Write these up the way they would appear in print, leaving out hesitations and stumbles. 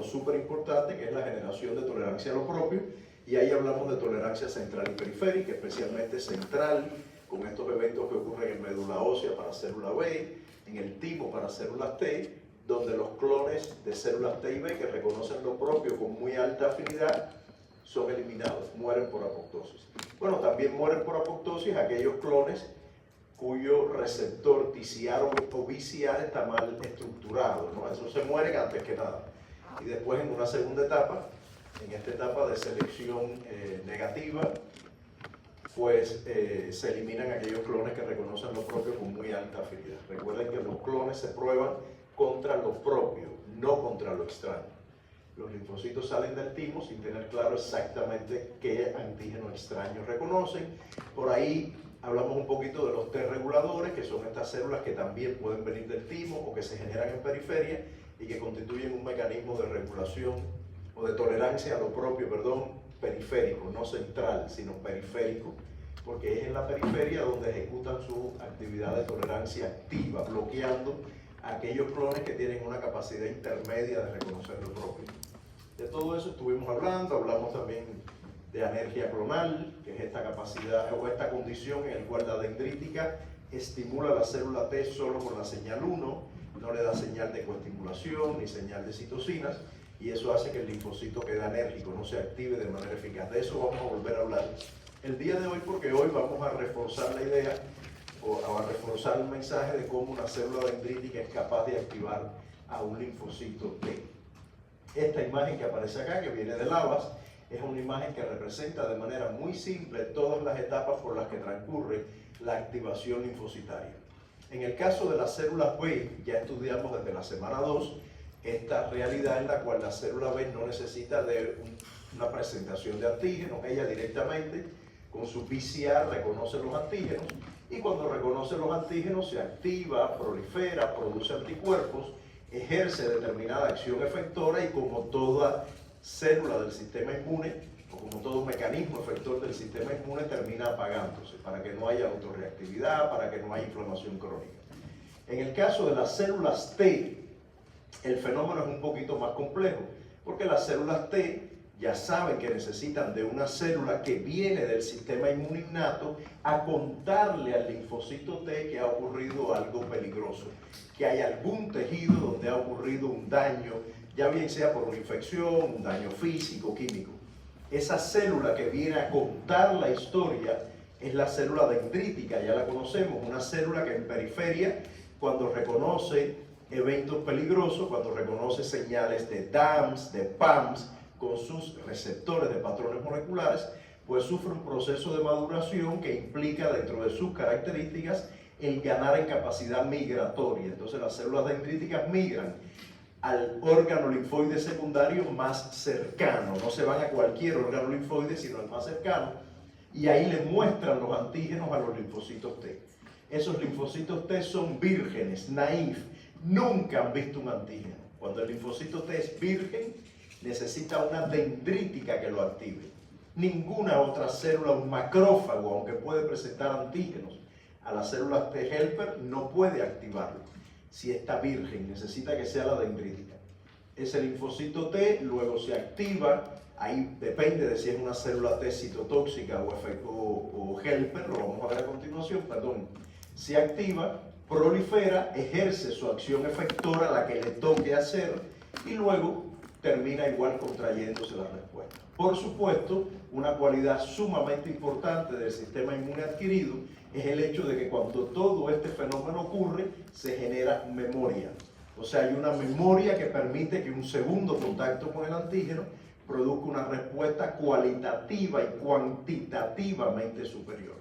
órgano súper importante que es la generación de tolerancia a lo propio, y ahí hablamos de tolerancia central y periférica, especialmente central, con estos eventos que ocurren en médula ósea para célula B, en el timo para células T, donde los clones de células T y B que reconocen lo propio con muy alta afinidad son eliminados, mueren por apoptosis. Bueno, también mueren por apoptosis aquellos clones cuyo receptor TCR o BCR está mal estructurado, ¿no? Esos se mueren antes que nada. Y después en una segunda etapa, en esta etapa de selección negativa, pues se eliminan aquellos clones que reconocen lo propio con muy alta afinidad. Recuerden que los clones se prueban contra lo propio, no contra lo extraño. Los linfocitos salen del timo sin tener claro exactamente qué antígeno extraño reconocen. Por ahí hablamos un poquito de los T reguladores, que son estas células que también pueden venir del timo o que se generan en periferia y que constituyen un mecanismo de regulación o de tolerancia a lo propio, periférico, no central, sino periférico, porque es en la periferia donde ejecutan su actividad de tolerancia activa, bloqueando a aquellos clones que tienen una capacidad intermedia de reconocer lo propio. De todo eso estuvimos hablando, hablamos también de anergia clonal, que es esta capacidad o esta condición en la cual la dendrítica estimula la célula T solo con la señal 1, no le da señal de coestimulación ni señal de citocinas, y eso hace que el linfocito quede anérgico, no se active de manera eficaz. De eso vamos a volver a hablar el día de hoy, porque hoy vamos a reforzar la idea o a reforzar el mensaje de cómo una célula dendrítica es capaz de activar a un linfocito T. Esta imagen que aparece acá, que viene de Lavas, es una imagen que representa de manera muy simple todas las etapas por las que transcurre la activación linfocitaria. En el caso de las células B, ya estudiamos desde la semana 2 esta realidad en la cual la célula B no necesita de una presentación de antígenos, ella directamente con su PCR reconoce los antígenos, y cuando reconoce los antígenos se activa, prolifera, produce anticuerpos, ejerce determinada acción efectora, y como toda célula del sistema inmune, o como todo mecanismo efector del sistema inmune, termina apagándose para que no haya autorreactividad, para que no haya inflamación crónica. En el caso de las células T, el fenómeno es un poquito más complejo, porque las células T ya saben que necesitan de una célula que viene del sistema inmune innato a contarle al linfocito T que ha ocurrido algo peligroso, que hay algún tejido donde ha ocurrido un daño, ya bien sea por una infección, un daño físico, químico. Esa célula que viene a contar la historia es la célula dendrítica, ya la conocemos, una célula que en periferia, cuando reconoce eventos peligrosos, cuando reconoce señales de DAMS, de PAMS, con sus receptores de patrones moleculares, pues sufre un proceso de maduración que implica dentro de sus características el ganar en capacidad migratoria. Entonces las células dendríticas migran al órgano linfoide secundario más cercano, no se van a cualquier órgano linfoide, sino al más cercano, y ahí le muestran los antígenos a los linfocitos T. Esos linfocitos T son vírgenes, naïf, nunca han visto un antígeno. Cuando el linfocito T es virgen, necesita una dendrítica que lo active. Ninguna otra célula, un macrófago, aunque puede presentar antígenos a las células T helper, no puede activarlo. Si está virgen, necesita que sea la dendrítica. Ese linfocito T luego se activa, ahí depende de si es una célula T citotóxica o helper, lo vamos a ver a continuación, se activa, prolifera, ejerce su acción efectora, la que le toque hacer, y luego termina igual contrayéndose la respuesta. Por supuesto, una cualidad sumamente importante del sistema inmune adquirido es el hecho de que cuando todo este fenómeno ocurre, se genera memoria. O sea, hay una memoria que permite que un segundo contacto con el antígeno produzca una respuesta cualitativa y cuantitativamente superior.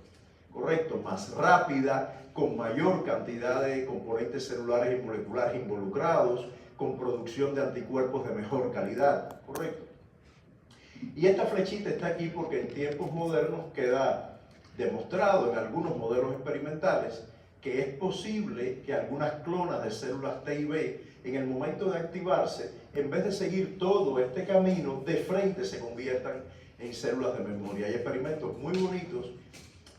¿Correcto? Más rápida, con mayor cantidad de componentes celulares y moleculares involucrados, con producción de anticuerpos de mejor calidad, ¿correcto? Y esta flechita está aquí porque en tiempos modernos queda demostrado en algunos modelos experimentales que es posible que algunas clonas de células T y B, en el momento de activarse, en vez de seguir todo este camino, de frente se conviertan en células de memoria. Hay experimentos muy bonitos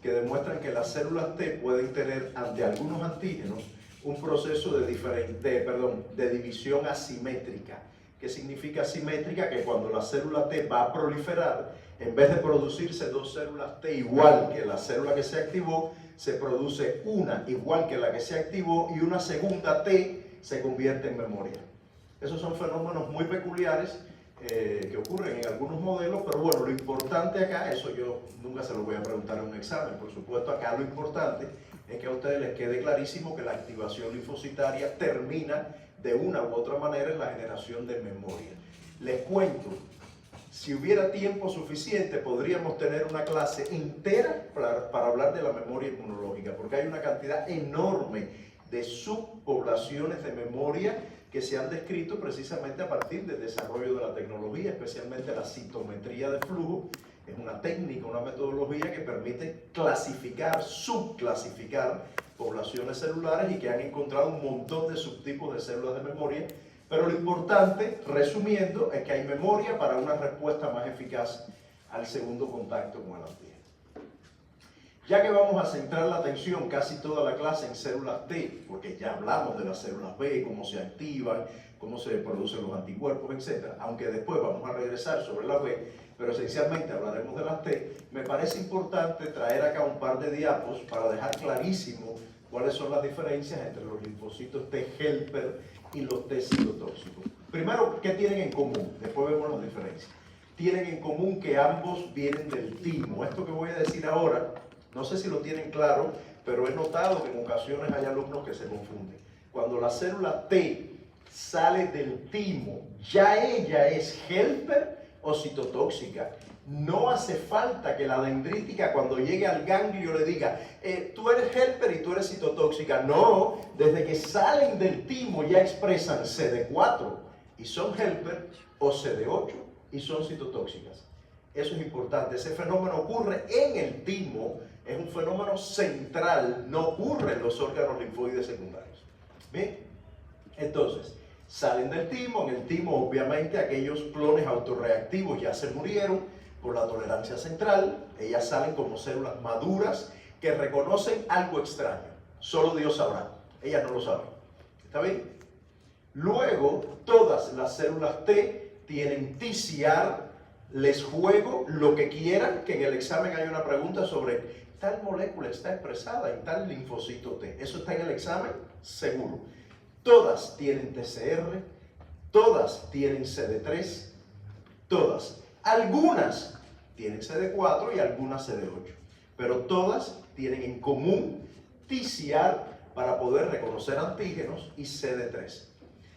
que demuestran que las células T pueden tener ante algunos antígenos un proceso de división asimétrica, que significa simétrica, que cuando la célula T va a proliferar, en vez de producirse dos células T igual que la célula que se activó, se produce una igual que la que se activó y una segunda T se convierte en memoria. Esos son fenómenos muy peculiares que ocurren en algunos modelos, pero bueno, lo importante acá, eso yo nunca se lo voy a preguntar en un examen, por supuesto acá lo importante es que a ustedes les quede clarísimo que la activación linfocitaria termina de una u otra manera en la generación de memoria. Les cuento, si hubiera tiempo suficiente podríamos tener una clase entera para hablar de la memoria inmunológica, porque hay una cantidad enorme de subpoblaciones de memoria que se han descrito precisamente a partir del desarrollo de la tecnología, especialmente la citometría de flujo. Es una técnica, una metodología que permite clasificar, subclasificar poblaciones celulares y que han encontrado un montón de subtipos de células de memoria. Pero lo importante, resumiendo, es que hay memoria para una respuesta más eficaz al segundo contacto con el antígeno. Ya que vamos a centrar la atención casi toda la clase en células T, porque ya hablamos de las células B, cómo se activan, cómo se producen los anticuerpos, etc. Aunque después vamos a regresar sobre la B, pero esencialmente hablaremos de las T, me parece importante traer acá un par de diapos para dejar clarísimo cuáles son las diferencias entre los linfocitos T helper y los T citotóxicos. Primero, ¿qué tienen en común? Después vemos las diferencias. Tienen en común que ambos vienen del timo. Esto que voy a decir ahora, no sé si lo tienen claro, pero he notado que en ocasiones hay alumnos que se confunden. Cuando la célula T sale del timo, ¿ya ella es helper o citotóxica? No hace falta que la dendrítica cuando llegue al ganglio le diga tú eres helper y tú eres citotóxica. No, desde que salen del timo ya expresan CD4 y son helper o CD8 y son citotóxicas. Eso es importante. Ese fenómeno ocurre en el timo, es un fenómeno central, no ocurre en los órganos linfoides secundarios. ¿Bien? Entonces, salen del timo, en el timo obviamente aquellos clones autorreactivos ya se murieron por la tolerancia central, ellas salen como células maduras que reconocen algo extraño, solo Dios sabrá, ellas no lo saben. ¿Está bien? Luego, todas las células T tienen TCR, les juego lo que quieran, que en el examen hay una pregunta sobre tal molécula está expresada en tal linfocito T. ¿Eso está en el examen? Seguro. Todas tienen TCR, todas tienen CD3, todas. Algunas tienen CD4 y algunas CD8, pero todas tienen en común TCR para poder reconocer antígenos y CD3.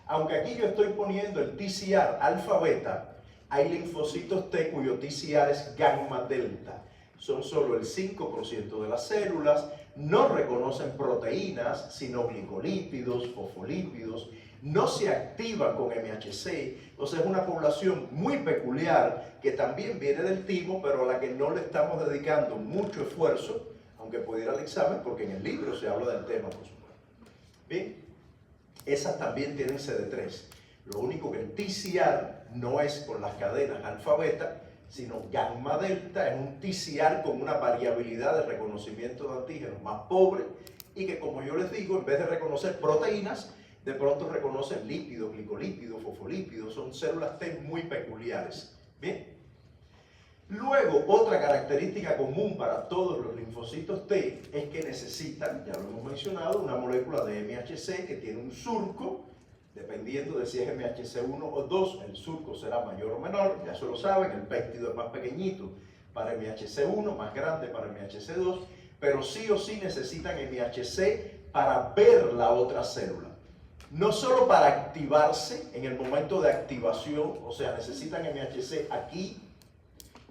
Aunque aquí yo estoy poniendo el TCR alfa beta, hay linfocitos T cuyo TCR es gamma delta. Son solo el 5% de las células, no reconocen proteínas, sino glicolípidos, fosfolípidos, no se activan con MHC, o sea, es una población muy peculiar que también viene del timo, pero a la que no le estamos dedicando mucho esfuerzo, aunque puede ir al examen, porque en el libro se habla del tema, por supuesto. Bien, esas también tienen CD3. Lo único que el TCR no es con las cadenas alfa-beta, sino gamma-delta, es un TCR con una variabilidad de reconocimiento de antígenos más pobre y que, como yo les digo, en vez de reconocer proteínas, de pronto reconocen lípidos, glicolípidos, fosfolípidos, son células T muy peculiares. Bien. Luego, otra característica común para todos los linfocitos T es que necesitan, ya lo hemos mencionado, una molécula de MHC que tiene un surco. Dependiendo de si es MHC1 o 2, el surco será mayor o menor, ya eso lo saben, el péptido es más pequeñito para MHC1, más grande para MHC2, pero sí o sí necesitan MHC para ver la otra célula. No solo para activarse en el momento de activación, o sea, necesitan MHC aquí,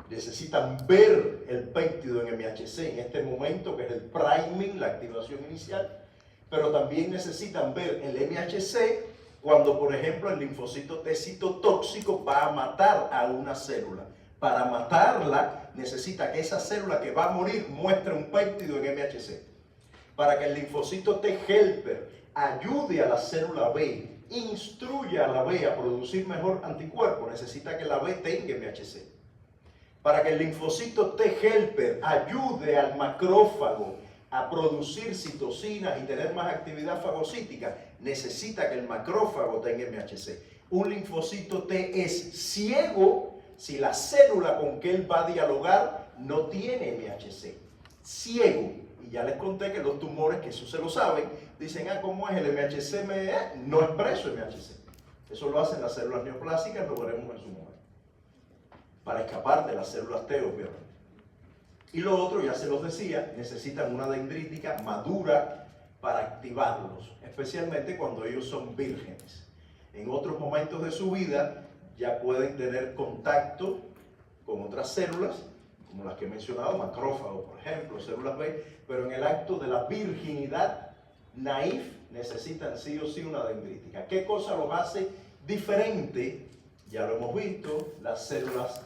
necesitan ver el péptido en MHC en este momento, que es el priming, la activación inicial, pero también necesitan ver el MHC cuando, por ejemplo, el linfocito T citotóxico va a matar a una célula. Para matarla, necesita que esa célula que va a morir muestre un péptido en MHC. Para que el linfocito T helper ayude a la célula B, instruya a la B a producir mejor anticuerpo, necesita que la B tenga MHC. Para que el linfocito T helper ayude al macrófago a producir citocinas y tener más actividad fagocítica, necesita que el macrófago tenga MHC. Un linfocito T es ciego si la célula con que él va a dialogar no tiene MHC. Ciego. Y ya les conté que los tumores, que eso se lo saben, dicen, ¿cómo es el MHC? No expreso MHC. Eso lo hacen las células neoplásicas, lo veremos en su momento. Para escapar de las células T, obviamente. Y lo otro, ya se los decía, necesitan una dendrítica madura para activarlos, especialmente cuando ellos son vírgenes. En otros momentos de su vida ya pueden tener contacto con otras células, como las que he mencionado, macrófagos, por ejemplo, células B, pero en el acto de la virginidad naif necesitan sí o sí una dendrítica. ¿Qué cosa los hace diferente? Ya lo hemos visto, las células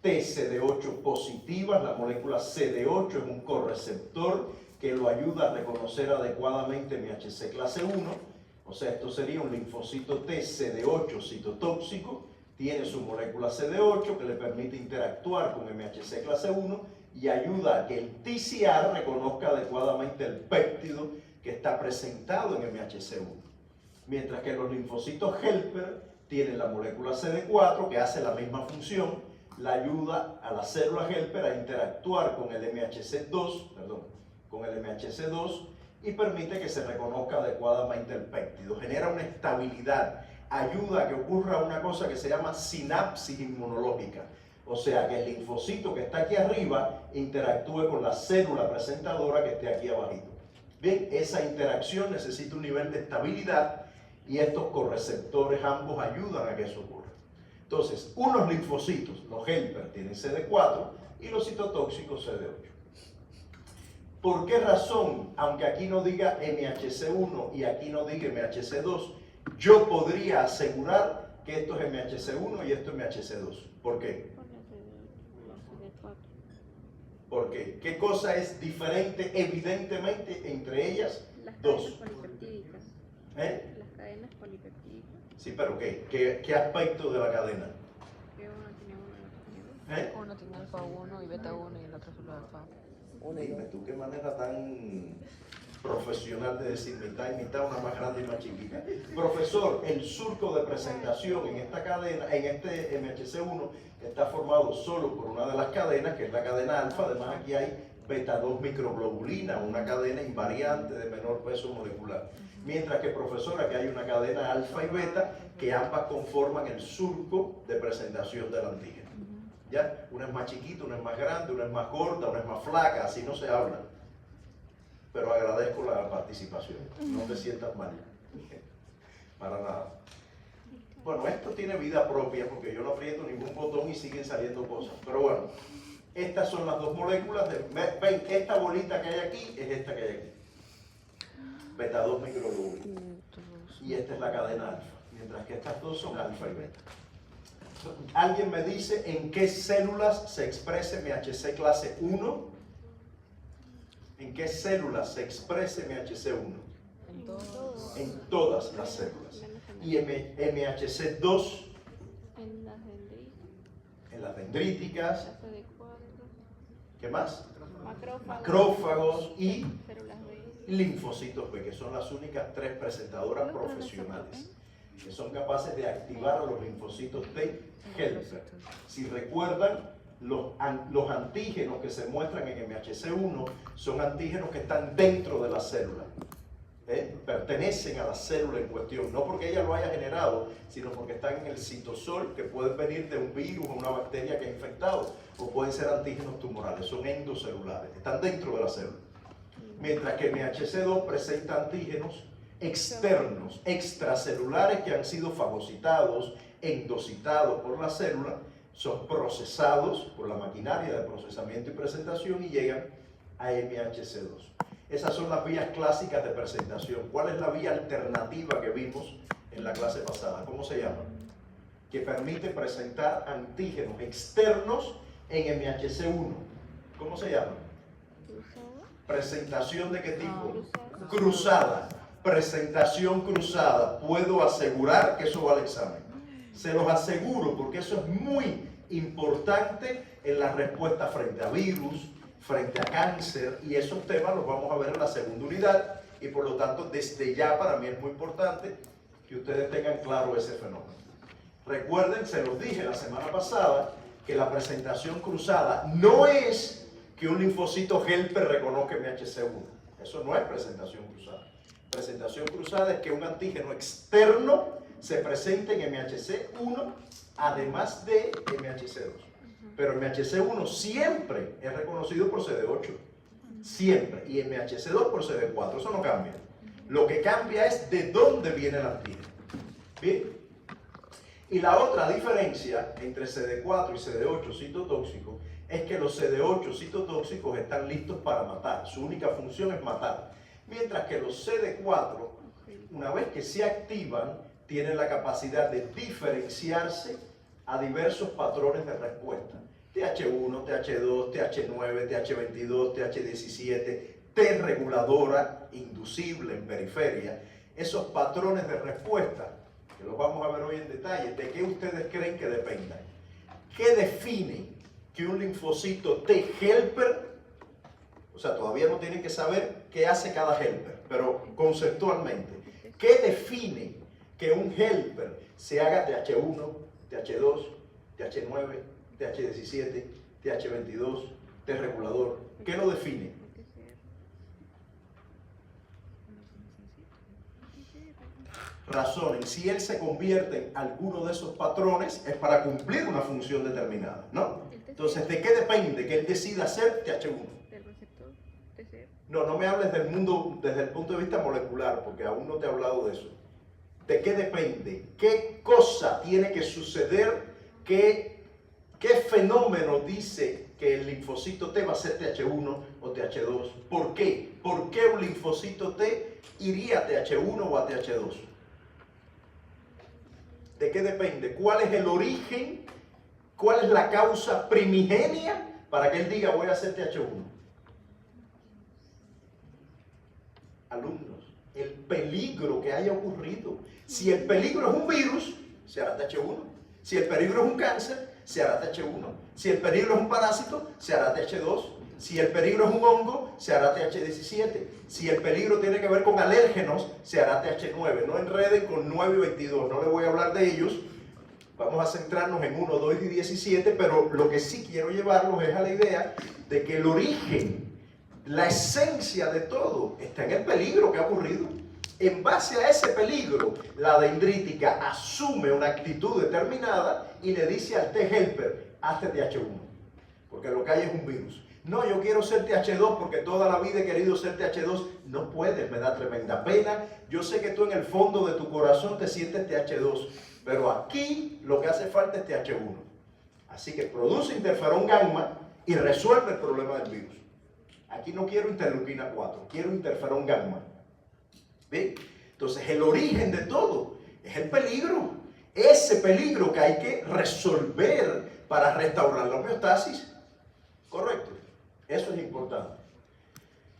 TCD8 positivas, la molécula CD8 es un correceptor que lo ayuda a reconocer adecuadamente MHC clase 1, o sea, esto sería un linfocito TCD8 citotóxico, tiene su molécula CD8 que le permite interactuar con MHC clase 1 y ayuda a que el TCR reconozca adecuadamente el péptido que está presentado en MHC1. Mientras que los linfocitos helper tienen la molécula CD4 que hace la misma función, la ayuda a la célula helper a interactuar con el MHC2 y permite que se reconozca adecuadamente el péptido. Genera una estabilidad, ayuda a que ocurra una cosa que se llama sinapsis inmunológica. O sea, que el linfocito que está aquí arriba interactúe con la célula presentadora que esté aquí abajito. Bien, esa interacción necesita un nivel de estabilidad y estos correceptores ambos ayudan a que eso ocurra. Entonces, unos linfocitos, los helper, tienen CD4 y los citotóxicos CD8. ¿Por qué razón, aunque aquí no diga MHC1 y aquí no diga MHC2, yo podría asegurar que esto es MHC1 y esto es MHC2? ¿Por qué? ¿Por qué? ¿Qué cosa es diferente evidentemente entre ellas dos? Las cadenas polipeptídicas. Las cadenas polipeptídicas. Sí, pero ¿qué aspecto de la cadena? Que uno tiene uno y otro tiene dos. Uno tiene alfa 1 y beta 1 y el otro solo alfa 1. Dime tú, qué manera tan profesional de decir mitad y mitad, una más grande y más chiquita. Profesor, el surco de presentación en esta cadena, en este MHC1, está formado solo por una de las cadenas, que es la cadena alfa. Además, aquí hay beta 2 microglobulina, una cadena invariante de menor peso molecular. Mientras que, profesora, que hay una cadena alfa y beta, que ambas conforman el surco de presentación del antígeno. ¿Ya? Una es más chiquita, una es más grande, una es más gorda, una es más flaca, así no se habla. Pero agradezco la participación, no te sientas mal, para nada. Bueno, esto tiene vida propia porque yo no aprieto ningún botón y siguen saliendo cosas. Pero bueno, estas son las dos moléculas. Ven, esta bolita que hay aquí es esta que hay aquí. Beta 2 microglobulina. Y esta es la cadena alfa, mientras que estas dos son alfa y beta. ¿Alguien me dice en qué células se expresa MHC clase 1? ¿En qué células se expresa MHC1? En todas las células. ¿Y MHC2? En las dendríticas. ¿Qué más? Macrófagos y linfocitos B, que son las únicas tres presentadoras profesionales que son capaces de activar a los linfocitos T helper. Si recuerdan, los antígenos que se muestran en MHC1 son antígenos que están dentro de la célula, pertenecen a la célula en cuestión, no porque ella lo haya generado, sino porque están en el citosol, que pueden venir de un virus o una bacteria que ha infectado, o pueden ser antígenos tumorales, son endocelulares, están dentro de la célula. Mientras que MHC2 presenta antígenos externos, extracelulares, que han sido fagocitados, endocitados por la célula, son procesados por la maquinaria de procesamiento y presentación y llegan a MHC2. Esas son las vías clásicas de presentación. ¿Cuál es la vía alternativa que vimos en la clase pasada? ¿Cómo se llama? Que permite presentar antígenos externos en MHC1. ¿Cómo se llama? ¿Presentación de qué tipo? Cruzada. Presentación cruzada. Puedo asegurar que eso va al examen. Se los aseguro porque eso es muy importante en la respuesta frente a virus, frente a cáncer, y esos temas los vamos a ver en la segunda unidad, y por lo tanto desde ya para mí es muy importante que ustedes tengan claro ese fenómeno. Recuerden, se los dije la semana pasada, que la presentación cruzada no es que un linfocito helper reconozca MHC1. Eso no es presentación cruzada. Presentación cruzada es que un antígeno externo se presente en MHC1 además de MHC2. Pero MHC1 siempre es reconocido por CD8. Siempre. Y MHC2 por CD4. Eso no cambia. Lo que cambia es de dónde viene el antígeno. ¿Bien? Y la otra diferencia entre CD4 y CD8 citotóxico es que los CD8 citotóxicos están listos para matar. Su única función es matar. Mientras que los CD4, una vez que se activan, tienen la capacidad de diferenciarse a diversos patrones de respuesta. TH1, TH2, TH9, TH22, TH17, T reguladora inducible en periferia. Esos patrones de respuesta, que los vamos a ver hoy en detalle, ¿de qué ustedes creen que dependan? ¿Qué define que un linfocito T helper, o sea, todavía no tienen que saber qué hace cada helper, pero conceptualmente, ¿qué define que un helper se haga TH1, TH2, TH9, TH17, TH22, T regulador? ¿Qué lo define? Razonen, si él se convierte en alguno de esos patrones es para cumplir una función determinada, ¿no? Entonces, ¿de qué depende que él decida hacer TH1? Del receptor TCR. No me hables del mundo desde el punto de vista molecular, porque aún no te he hablado de eso. ¿De qué depende? ¿Qué cosa tiene que suceder? ¿Qué fenómeno dice que el linfocito T va a ser TH1 o TH2? ¿Por qué? ¿Por qué un linfocito T iría a TH1 o a TH2? ¿De qué depende? ¿Cuál es el origen? ¿Cuál es la causa primigenia para que él diga voy a hacer TH1? Alumnos, el peligro que haya ocurrido. Si el peligro es un virus, se hará TH1. Si el peligro es un cáncer, se hará TH1. Si el peligro es un parásito, se hará TH2. Si el peligro es un hongo, se hará TH17. Si el peligro tiene que ver con alérgenos, se hará TH9. No enreden con 9 y 22, no les voy a hablar de ellos. Vamos a centrarnos en 1, 2 y 17, pero lo que sí quiero llevarlos es a la idea de que el origen, la esencia de todo, está en el peligro que ha ocurrido. En base a ese peligro, la dendrítica asume una actitud determinada y le dice al T helper, hazte TH1, porque lo que hay es un virus. No, yo quiero ser TH2 porque toda la vida he querido ser TH2. No puedes, me da tremenda pena. Yo sé que tú en el fondo de tu corazón te sientes TH2, pero aquí lo que hace falta es TH1. Así que produce interferón gamma y resuelve el problema del virus. Aquí no quiero interleuquina 4, quiero interferón gamma. ¿Bien? Entonces el origen de todo es el peligro. Ese peligro que hay que resolver para restaurar la homeostasis. Correcto. Eso es importante.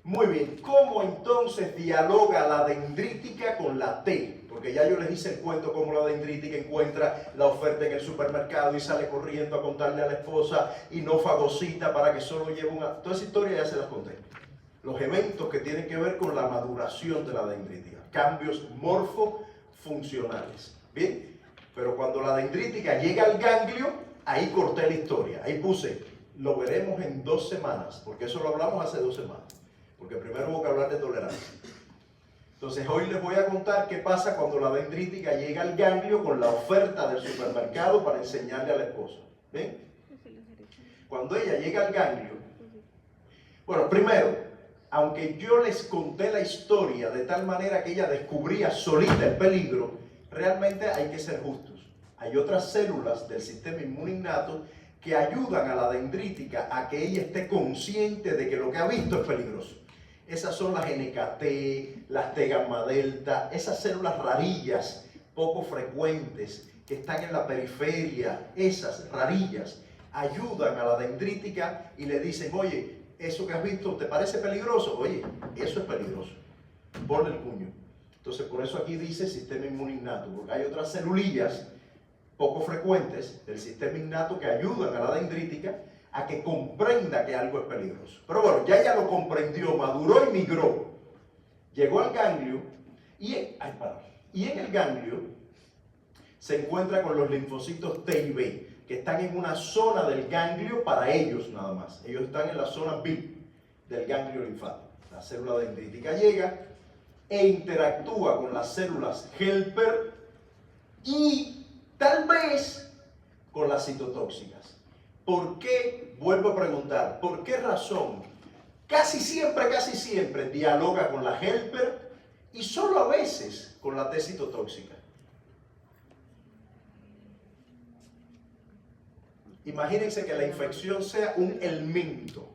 Muy bien, ¿cómo entonces dialoga la dendrítica con la T? Porque ya yo les hice el cuento cómo la dendrítica encuentra la oferta en el supermercado y sale corriendo a contarle a la esposa y no fagocita para que solo lleve una... Toda esa historia ya se las conté. Los eventos que tienen que ver con la maduración de la dendrítica, cambios morfofuncionales. Bien, pero cuando la dendrítica llega al ganglio, ahí corté la historia, ahí puse... Lo veremos en 2 semanas, porque eso lo hablamos hace 2 semanas. Porque primero hubo que hablar de tolerancia. Entonces hoy les voy a contar qué pasa cuando la dendrítica llega al ganglio con la oferta del supermercado para enseñarle a la esposa. ¿Ven? Cuando ella llega al ganglio, bueno, primero, aunque yo les conté la historia de tal manera que ella descubría solita el peligro, realmente hay que ser justos. Hay otras células del sistema inmune innato que ayudan a la dendrítica a que ella esté consciente de que lo que ha visto es peligroso. Esas son las NKT, las T gamma delta, esas células rarillas, poco frecuentes, que están en la periferia, esas rarillas, ayudan a la dendrítica y le dicen, oye, eso que has visto, ¿te parece peligroso? Oye, eso es peligroso. Ponle el puño. Entonces, por eso aquí dice sistema inmune innato, porque hay otras celulillas poco frecuentes del sistema innato que ayudan a la dendrítica a que comprenda que algo es peligroso. Pero bueno, ya ella lo comprendió, maduró y migró. Llegó al ganglio y en el ganglio se encuentra con los linfocitos T y B, que están en una zona del ganglio para ellos nada más. Ellos están en la zona B del ganglio linfático. La célula dendrítica llega e interactúa con las células helper y tal vez con las citotóxicas. ¿Por qué? Vuelvo a preguntar, ¿por qué razón? Casi siempre dialoga con la helper y solo a veces con la T citotóxica. Imagínense que la infección sea un helminto.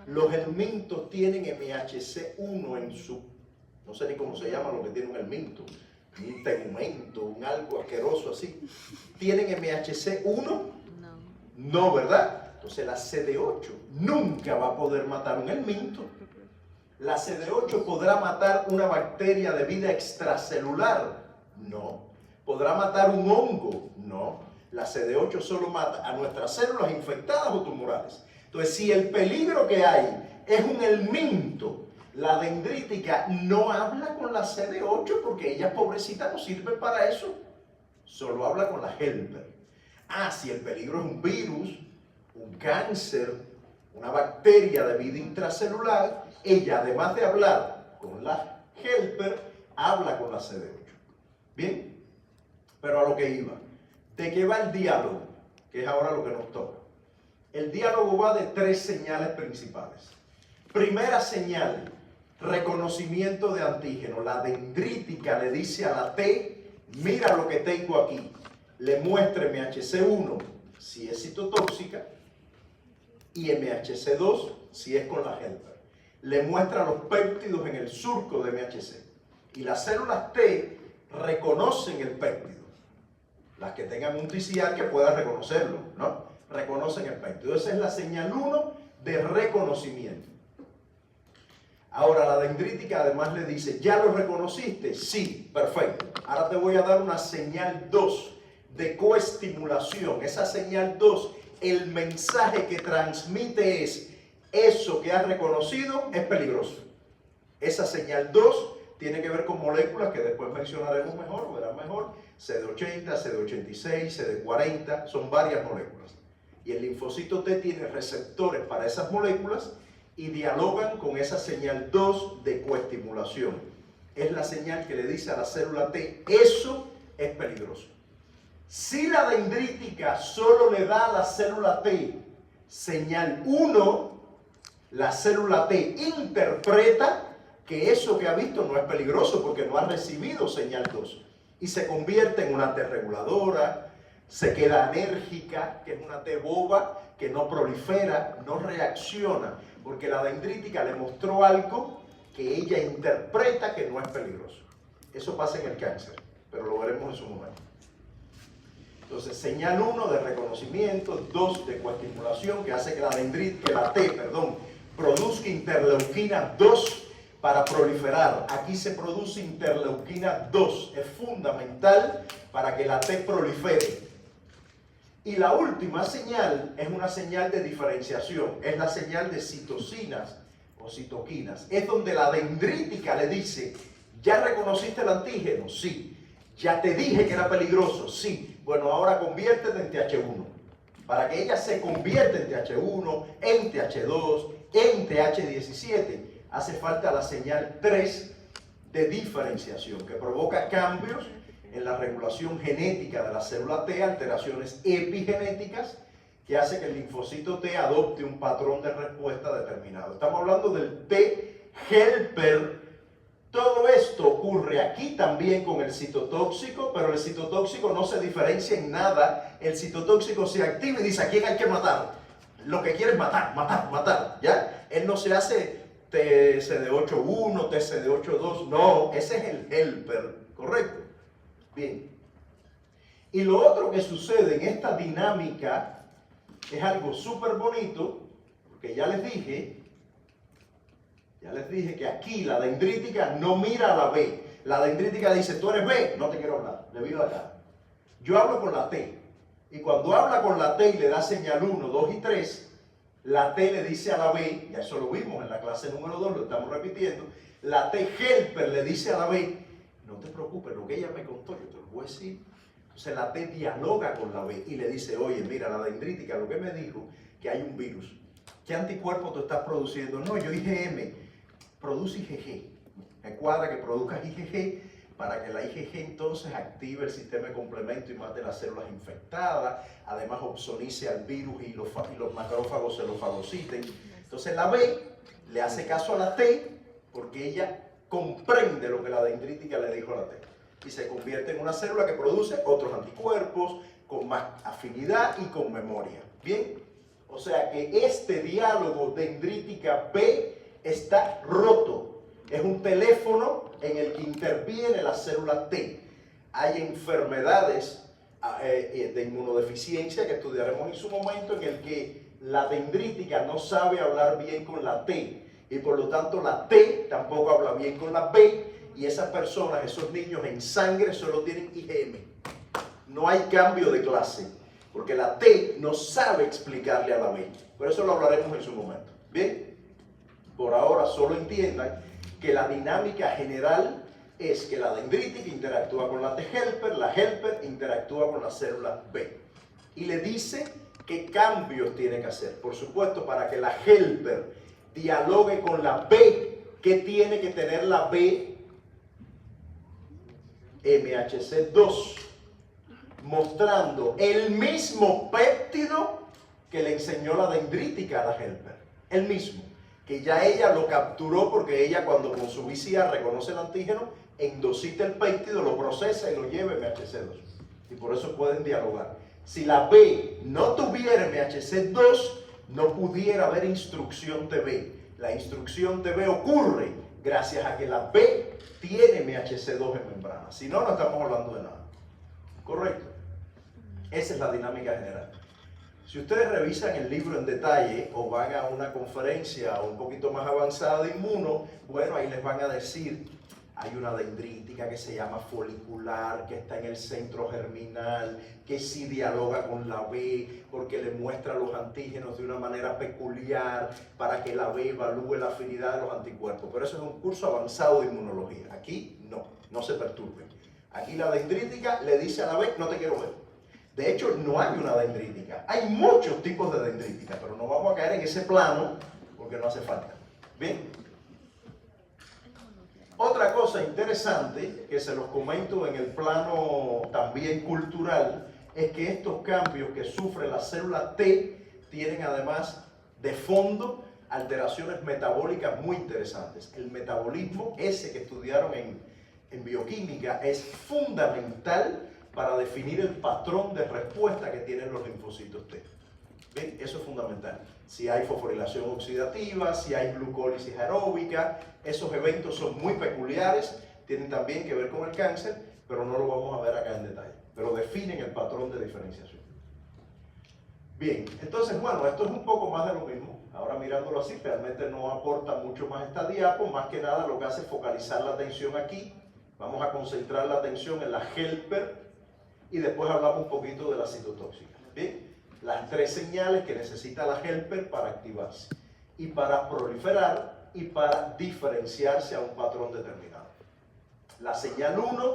Los helmintos tienen MHC1 en su, no sé ni cómo se llama lo que tiene un helminto, un tegumento, un algo asqueroso así. ¿Tienen MHC1? No. No, ¿verdad? Entonces la CD8 nunca va a poder matar un helminto. ¿La CD8 podrá matar una bacteria de vida extracelular? No. ¿Podrá matar un hongo? No. La CD8 solo mata a nuestras células infectadas o tumorales. Entonces, si el peligro que hay es un helminto, la dendrítica no habla con la CD8 porque ella, pobrecita, no sirve para eso. Solo habla con la helper. Ah, si el peligro es un virus, un cáncer, una bacteria de vida intracelular, ella, además de hablar con la helper, habla con la CD8. ¿Bien? Pero a lo que iba. ¿De qué va el diálogo? Que es ahora lo que nos toca. El diálogo va de 3 señales principales. Primera señal, reconocimiento de antígeno. La dendrítica le dice a la T, mira lo que tengo aquí. Le muestra MHC1 si es citotóxica y MHC2 si es con la helper. Le muestra los péptidos en el surco de MHC. Y las células T reconocen el péptido. Las que tengan un TCR que pueda reconocerlo, ¿no? Reconocen el péptido. Esa es la señal 1 de reconocimiento. Ahora la dendrítica además le dice, ¿ya lo reconociste? Sí, perfecto. Ahora te voy a dar una señal 2 de coestimulación. Esa señal 2, el mensaje que transmite es, eso que has reconocido es peligroso. Esa señal 2 tiene que ver con moléculas que después mencionaremos mejor, o verán mejor, CD80, CD86, CD40, son varias moléculas. Y el linfocito T tiene receptores para esas moléculas y dialogan con esa señal 2 de coestimulación. Es la señal que le dice a la célula T, eso es peligroso. Si la dendrítica solo le da a la célula T señal 1, la célula T interpreta que eso que ha visto no es peligroso porque no ha recibido señal 2 y se convierte en una T reguladora, se queda anérgica, que es una T boba, que no prolifera, no reacciona, porque la dendrítica le mostró algo que ella interpreta que no es peligroso. Eso pasa en el cáncer, pero lo veremos en su momento. Entonces, señal 1 de reconocimiento, 2 de coestimulación, que hace que la T produzca interleuquina 2 para proliferar. Aquí se produce interleuquina 2, es fundamental para que la T prolifere. Y la última señal es una señal de diferenciación, es la señal de citocinas o citoquinas. Es donde la dendrítica le dice, ¿ya reconociste el antígeno? Sí. ¿Ya te dije que era peligroso? Sí. Bueno, ahora conviértete en TH1. Para que ella se convierta en TH1, en TH2, en TH17, hace falta la señal 3 de diferenciación, que provoca cambios en la regulación genética de la célula T, alteraciones epigenéticas, que hace que el linfocito T adopte un patrón de respuesta determinado. Estamos hablando del T helper. Todo esto ocurre aquí también con el citotóxico, pero el citotóxico no se diferencia en nada. El citotóxico se activa y dice, ¿a quién hay que matar? Lo que quiere es matar, matar, matar, ¿ya? Él no se hace TCD8-1, TCD8-2, no, ese es el helper, ¿correcto? Bien. Y lo otro que sucede en esta dinámica es algo súper bonito, porque ya les dije que aquí la dendrítica no mira a la B. La dendrítica dice, tú eres B, no te quiero hablar, le viro acá. Yo hablo con la T. Y cuando habla con la T y le da señal 1, 2 y 3, la T le dice a la B, ya eso lo vimos en la clase número 2, lo estamos repitiendo, la T helper le dice a la B, no te preocupes, lo que ella me contó, yo te lo voy a decir, Entonces la T dialoga con la B y le dice, oye, mira, la dendrítica lo que me dijo, que hay un virus. ¿Qué anticuerpo tú estás produciendo? No, yo IgM, produce IgG. Me cuadra que produzcas IgG para que la IgG entonces active el sistema de complemento y mate las células infectadas, además opsonice al virus y los macrófagos se lo fagociten. Entonces la B le hace caso a la T porque ella comprende lo que la dendrítica le dijo a la T y se convierte en una célula que produce otros anticuerpos con más afinidad y con memoria. ¿Bien? O sea que este diálogo dendrítica B está roto. Es un teléfono en el que interviene la célula T. Hay enfermedades de inmunodeficiencia que estudiaremos en su momento en el que la dendrítica no sabe hablar bien con la T y por lo tanto la T tampoco habla bien con la B y esas personas, esos niños en sangre solo tienen IgM. No hay cambio de clase porque la T no sabe explicarle a la B. Por eso lo hablaremos en su momento. ¿Bien? Por ahora solo entiendan que la dinámica general es que la dendrítica interactúa con la T helper, la helper interactúa con la célula B y le dice qué cambios tiene que hacer. Por supuesto, para que la helper dialogue con la B, ¿qué tiene que tener la B? MHC2, mostrando el mismo péptido que le enseñó la dendrítica a la helper, el mismo, que ya ella lo capturó porque ella cuando con su VCR reconoce el antígeno, endosita el péptido, lo procesa y lo lleva a MHC2. Y por eso pueden dialogar. Si la B no tuviera MHC2, no pudiera haber instrucción TB. La instrucción TB ocurre gracias a que la B tiene MHC2 en membrana. Si no, no estamos hablando de nada. ¿Correcto? Esa es la dinámica general. Si ustedes revisan el libro en detalle o van a una conferencia un poquito más avanzada de inmuno, bueno, ahí les van a decir, hay una dendrítica que se llama folicular, que está en el centro germinal, que sí dialoga con la B, porque le muestra los antígenos de una manera peculiar para que la B evalúe la afinidad de los anticuerpos. Pero eso es un curso avanzado de inmunología. Aquí no se perturben. Aquí la dendrítica le dice a la B, no te quiero ver. De hecho, no hay una dendrítica. Hay muchos tipos de dendrítica, pero no vamos a caer en ese plano porque no hace falta. ¿Bien? Otra cosa interesante que se los comento en el plano también cultural es que estos cambios que sufre la célula T tienen además de fondo alteraciones metabólicas muy interesantes. El metabolismo, ese que estudiaron en bioquímica, es fundamental para definir el patrón de respuesta que tienen los linfocitos T. ¿Bien? Eso es fundamental. Si hay fosforilación oxidativa, si hay glucólisis aeróbica, esos eventos son muy peculiares, tienen también que ver con el cáncer, pero no lo vamos a ver acá en detalle. Pero definen el patrón de diferenciación. Bien, entonces, bueno, esto es un poco más de lo mismo. Ahora mirándolo así, realmente no aporta mucho más esta diapo, más que nada lo que hace es focalizar la atención aquí. Vamos a concentrar la atención en la helper y después hablamos un poquito de la citotóxica. Bien, las tres señales que necesita la helper para activarse y para proliferar y para diferenciarse a un patrón determinado. La señal 1,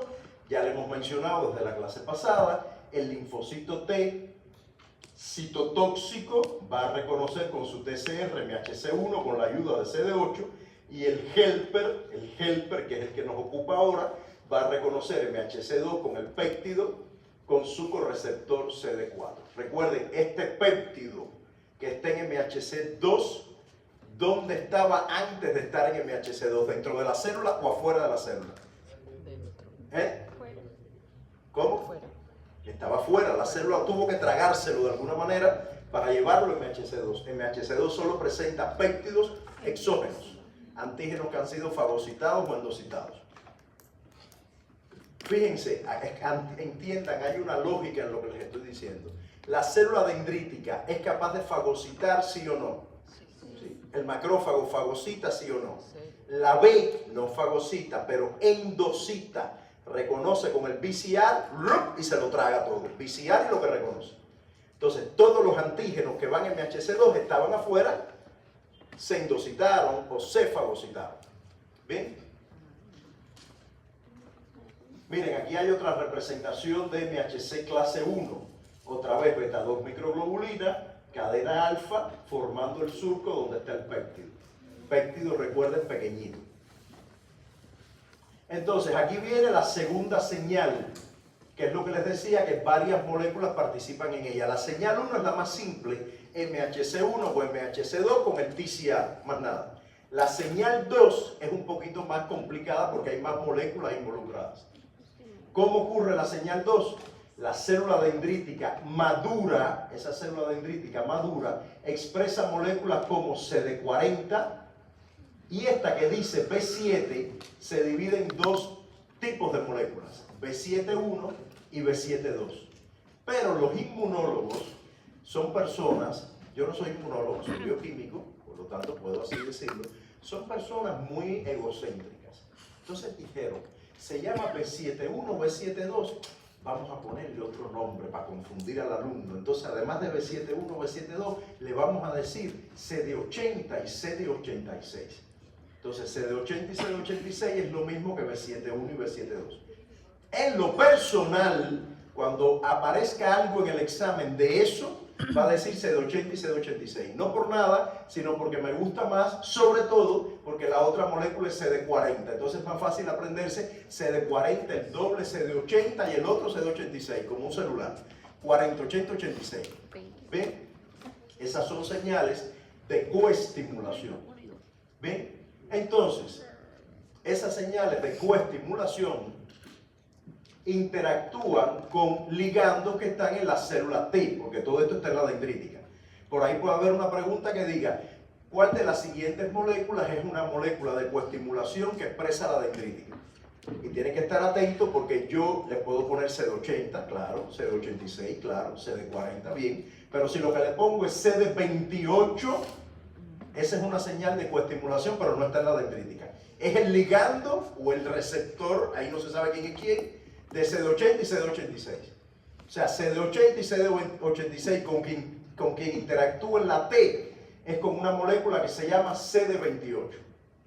ya le hemos mencionado desde la clase pasada, el linfocito T citotóxico va a reconocer con su TCR MHC1 con la ayuda de CD8 y el helper que es el que nos ocupa ahora, va a reconocer MHC2 con el péptido con su correceptor CD4. Recuerden, este péptido que está en MHC2, ¿dónde estaba antes de estar en MHC2? ¿Dentro de la célula o afuera de la célula? Dentro. Fuera. ¿Cómo? Fuera. Estaba fuera, la célula tuvo que tragárselo de alguna manera para llevarlo a MHC2. MHC2 solo presenta péptidos exógenos, antígenos que han sido fagocitados o endocitados. Fíjense, entiendan, hay una lógica en lo que les estoy diciendo. La célula dendrítica es capaz de fagocitar, sí o no. Sí. El macrófago fagocita, sí o no. Sí. La B no fagocita, pero endocita. Reconoce con el VCR y se lo traga todo. VCR y lo que reconoce. Entonces, todos los antígenos que van en MHC2 estaban afuera, se endocitaron o se fagocitaron. ¿Bien? Miren, aquí hay otra representación de MHC clase 1. Otra vez beta 2 microglobulina, cadena alfa, formando el surco donde está el péptido. Péptido, recuerden, pequeñito. Entonces, aquí viene la segunda señal, que es lo que les decía, que varias moléculas participan en ella. La señal 1 es la más simple, MHC1 o MHC2 con el TCA, más nada. La señal 2 es un poquito más complicada porque hay más moléculas involucradas. ¿Cómo ocurre la señal 2? La célula dendrítica madura, esa célula dendrítica madura, expresa moléculas como CD40 y esta que dice B7 se divide en dos tipos de moléculas, B7-1 y B7-2. Pero los inmunólogos son personas, yo no soy inmunólogo, soy bioquímico, por lo tanto puedo así decirlo, son personas muy egocéntricas. Entonces dijeron, se llama B7-1, B7-2, vamos a ponerle otro nombre para confundir al alumno. Entonces, además de B7-1, B7-2, le vamos a decir CD80 y CD86. Entonces, CD80 y CD86 es lo mismo que B7-1 y B7-2. En lo personal, cuando aparezca algo en el examen de eso, va a decir CD80 y CD86. No por nada, sino porque me gusta más, sobre todo porque la otra molécula es CD40. Entonces es más fácil aprenderse CD40, el doble CD80 y el otro CD86, como un celular. 40, 80, 86. ¿Ven? Esas son señales de coestimulación. ¿Ven? Entonces, esas señales de coestimulación interactúan con ligandos que están en la célula T, porque todo esto está en la dendrítica. Por ahí puede haber una pregunta que diga, ¿cuál de las siguientes moléculas es una molécula de coestimulación que expresa la dendrítica? Y tienen que estar atentos porque yo le puedo poner CD80, claro, CD86, claro, CD40, bien, pero si lo que le pongo es CD28, esa es una señal de coestimulación, pero no está en la dendrítica. Es el ligando o el receptor, ahí no se sabe quién es quién, de CD80 y CD86. O sea, CD80 y CD86 con quien interactúa en la T es con una molécula que se llama CD28.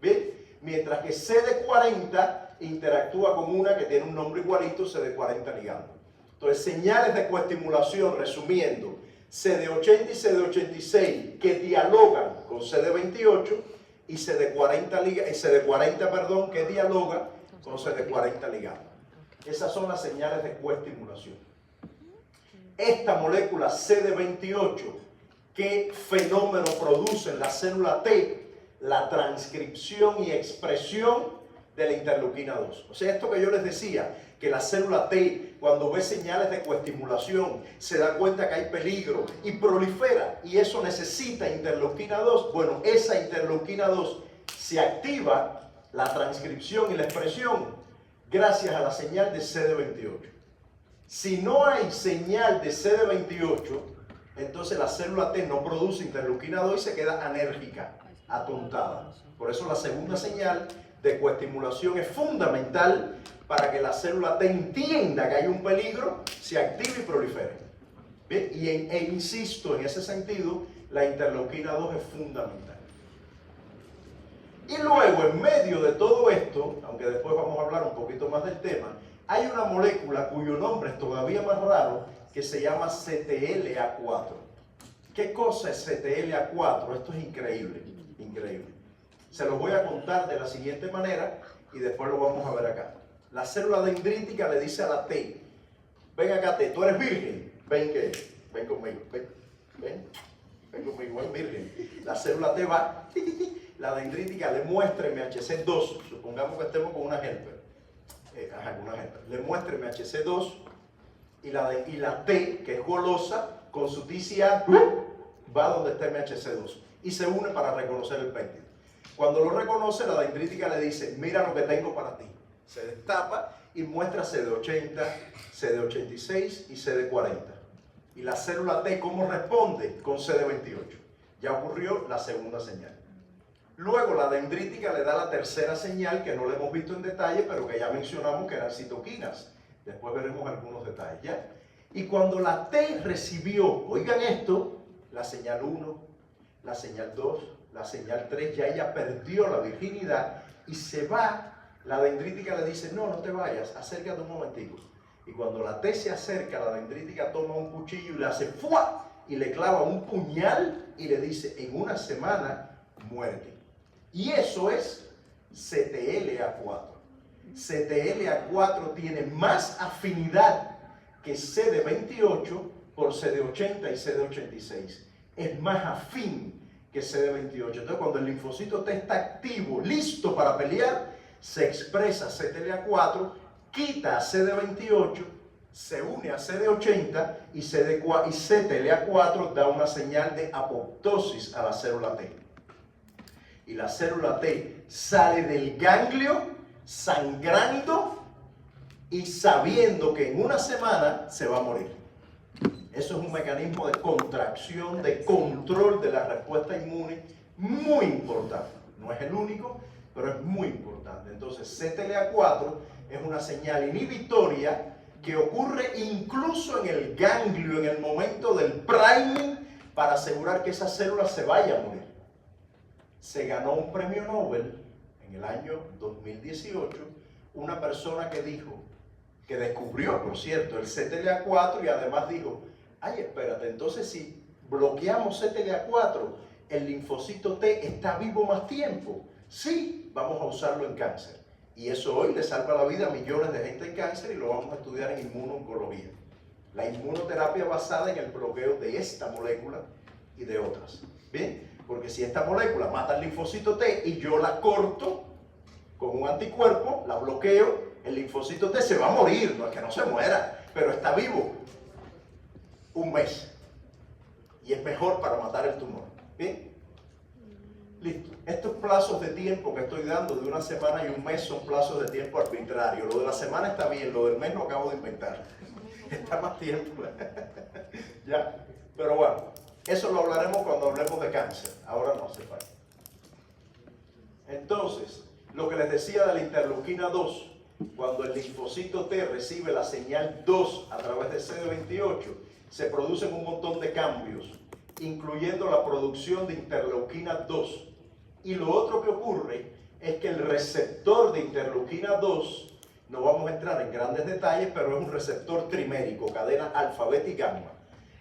¿Bien? Mientras que CD40 interactúa con una que tiene un nombre igualito, CD40 ligando. Entonces, señales de coestimulación, resumiendo, CD80 y CD86 que dialogan con CD28 y CD40, que dialoga con CD40 ligando. Esas son las señales de coestimulación. Esta molécula CD28, ¿qué fenómeno produce en la célula T? La transcripción y expresión de la interleuquina 2. O sea, esto que yo les decía, que la célula T, cuando ve señales de coestimulación, se da cuenta que hay peligro y prolifera, y eso necesita interleuquina 2. Bueno, esa interleuquina 2 se activa, la transcripción y la expresión, gracias a la señal de CD28. Si no hay señal de CD28, entonces la célula T no produce interleuquina 2 y se queda anérgica, atontada. Por eso la segunda señal de coestimulación es fundamental para que la célula T entienda que hay un peligro, se active y prolifere. ¿Bien? E insisto, en ese sentido, la interleuquina 2 es fundamental. Y luego, en medio de todo esto, aunque después vamos a hablar un poquito más del tema, hay una molécula cuyo nombre es todavía más raro, que se llama CTLA4. ¿Qué cosa es CTLA4? Esto es increíble, increíble. Se los voy a contar de la siguiente manera y después lo vamos a ver acá. La célula dendrítica le dice a la T, ven acá T, tú eres virgen, ven conmigo, ven conmigo, ven virgen. La célula T va, la dendrítica le muestra MHC2, supongamos que estemos con una helper, le muestra MHC2 y la T, que es golosa, con su TCA, va donde está MHC2 y se une para reconocer el péptido. Cuando lo reconoce, la dendrítica le dice, mira lo que tengo para ti. Se destapa y muestra CD80, CD86 y CD40. Y la célula T, ¿cómo responde? Con CD28. Ya ocurrió la segunda señal. Luego la dendrítica le da la tercera señal que no la hemos visto en detalle, pero que ya mencionamos que eran citoquinas. Después veremos algunos detalles, ¿ya? Y cuando la T recibió, oigan esto, la señal 1, la señal 2, la señal 3, ya ella perdió la virginidad y se va La dendrítica le dice, no, no te vayas, acércate un momentico. Y cuando la T se acerca, la dendrítica toma un cuchillo y le hace ¡fua! Y le clava un puñal y le dice, en una semana, muerte. Y eso es CTLA4. CTLA4 tiene más afinidad que CD28 por CD80 y CD86. Es más afín que CD28. Entonces, cuando el linfocito T está activo, listo para pelear, se expresa CTLA4, quita a CD28, se une a CD80 y CTLA4 da una señal de apoptosis a la célula T. Y la célula T sale del ganglio sangrando y sabiendo que en una semana se va a morir. Eso es un mecanismo de contracción, de control de la respuesta inmune muy importante. No es el único, pero es muy importante. Entonces, CTLA4 es una señal inhibitoria que ocurre incluso en el ganglio, en el momento del priming, para asegurar que esa célula se vaya a morir. Se ganó un premio Nobel en el año 2018 una persona que dijo, que descubrió, por cierto, el CTLA4 y además dijo, ay, espérate, entonces si bloqueamos CTLA4, el linfocito T está vivo más tiempo. Sí, vamos a usarlo en cáncer. Y eso hoy le salva la vida a millones de gente en cáncer y lo vamos a estudiar en inmuno-oncología. La inmunoterapia basada en el bloqueo de esta molécula y de otras. ¿Bien? Porque si esta molécula mata al linfocito T y yo la corto con un anticuerpo, la bloqueo, el linfocito T se va a morir, no es que no se muera, pero está vivo un mes. Y es mejor para matar el tumor. ¿Bien? Listo. Estos plazos de tiempo que estoy dando de una semana y un mes son plazos de tiempo arbitrarios. Lo de la semana está bien, lo del mes lo acabo de inventar. Está más tiempo. Ya. Pero bueno, eso lo hablaremos cuando hablemos de cáncer. Ahora no hace falta. Entonces, lo que les decía de la interleuquina 2, cuando el linfocito T recibe la señal 2 a través de CD28, se producen un montón de cambios, incluyendo la producción de interleuquina 2. Y lo otro que ocurre es que el receptor de interleuquina 2, no vamos a entrar en grandes detalles, pero es un receptor trimérico, cadena alfa, beta y gamma.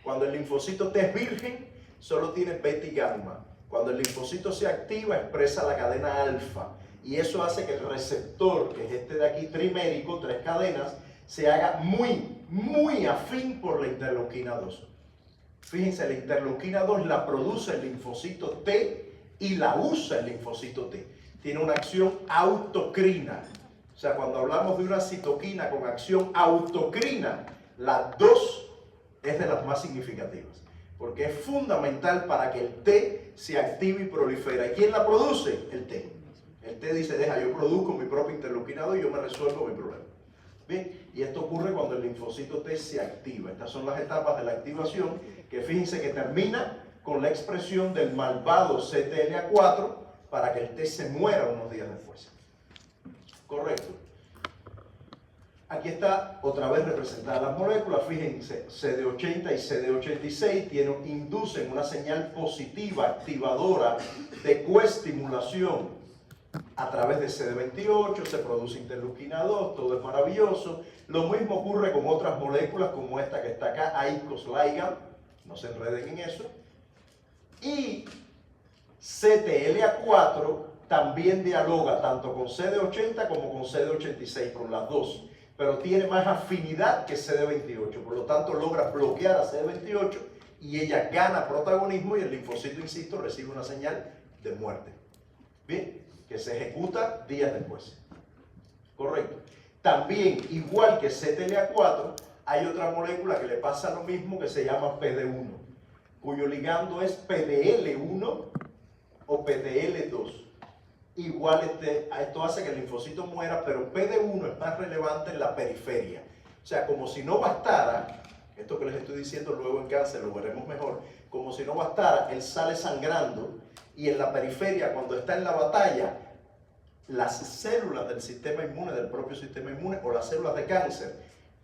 Cuando el linfocito T es virgen, solo tiene beta y gamma. Cuando el linfocito se activa, expresa la cadena alfa. Y eso hace que el receptor, que es este de aquí trimérico, 3 cadenas, se haga muy afín por la interleuquina 2. Fíjense, la interleuquina 2 la produce el linfocito T y la usa el linfocito T. Tiene una acción autocrina. O sea, cuando hablamos de una citoquina con acción autocrina, la 2 es de las más significativas. Porque es fundamental para que el T se active y prolifera. ¿Y quién la produce? El T. El T dice, deja, yo produzco mi propio interleuquina 2 y yo me resuelvo mi problema. Bien, y esto ocurre cuando el linfocito T se activa. Estas son las etapas de la activación, que fíjense que termina con la expresión del malvado CTLA4 para que el T se muera unos días después. Correcto. Aquí está otra vez representadas las moléculas. Fíjense, CD80 y CD86 inducen una señal positiva activadora de coestimulación a través de CD28, se produce interleuquina 2, todo es maravilloso. Lo mismo ocurre con otras moléculas como esta que está acá, Icosligand, no se enreden en eso. Y CTLA4 también dialoga tanto con CD80 como con CD86, con las dos, pero tiene más afinidad que CD28, por lo tanto logra bloquear a CD28 y ella gana protagonismo y el linfocito, insisto, recibe una señal de muerte. Bien, que se ejecuta días después. Correcto. También, igual que CTLA4, hay otra molécula que le pasa lo mismo que se llama PD1, cuyo ligando es PDL1 o PDL2. Igual esto hace que el linfocito muera, pero PD1 es más relevante en la periferia. O sea, como si no bastara, esto que les estoy diciendo luego en cáncer lo veremos mejor, como si no bastara, él sale sangrando y en la periferia, cuando está en la batalla, las células del sistema inmune, del propio sistema inmune, o las células de cáncer,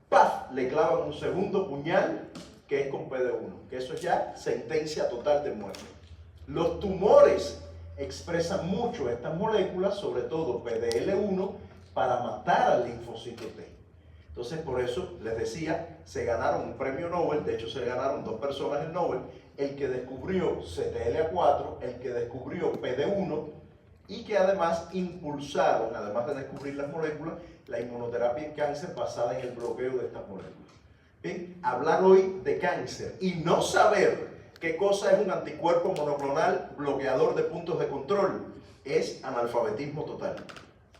¡paf!, le clavan un segundo puñal que es con PD1, que eso es ya sentencia total de muerte. Los tumores expresan mucho estas moléculas, sobre todo PDL1, para matar al linfocito T. Entonces, por eso les decía, se ganaron un premio Nobel, de hecho se ganaron 2 personas el Nobel, el que descubrió CTLA4, el que descubrió PD1 y que además impulsaron, además de descubrir las moléculas, la inmunoterapia en cáncer basada en el bloqueo de estas moléculas. Bien, hablar hoy de cáncer y no saber qué cosa es un anticuerpo monoclonal bloqueador de puntos de control es analfabetismo total.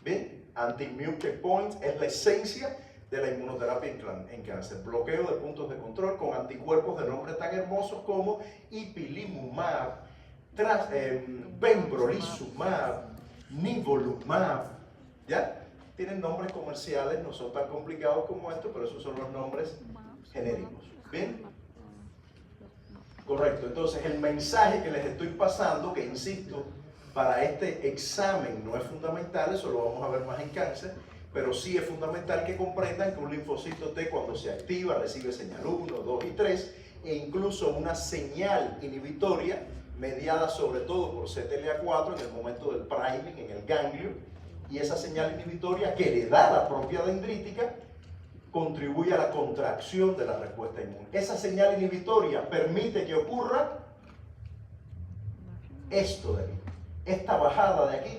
Bien, anti-immune checkpoint es la esencia de la inmunoterapia en cáncer. Bloqueo de puntos de control con anticuerpos de nombre tan hermosos como ipilimumab, pembrolizumab, nivolumab. ¿Ya? Tienen nombres comerciales, no son tan complicados como estos, pero esos son los nombres genéricos. ¿Bien? Correcto. Entonces, el mensaje que les estoy pasando, que insisto, para este examen no es fundamental, eso lo vamos a ver más en cáncer, pero sí es fundamental que comprendan que un linfocito T cuando se activa recibe señal 1, 2 y 3 e incluso una señal inhibitoria mediada sobre todo por CTLA4 en el momento del priming, en el ganglio, y esa señal inhibitoria que le da la propia dendrítica contribuye a la contracción de la respuesta inmune. Esa señal inhibitoria permite que ocurra esto de aquí. Esta bajada de aquí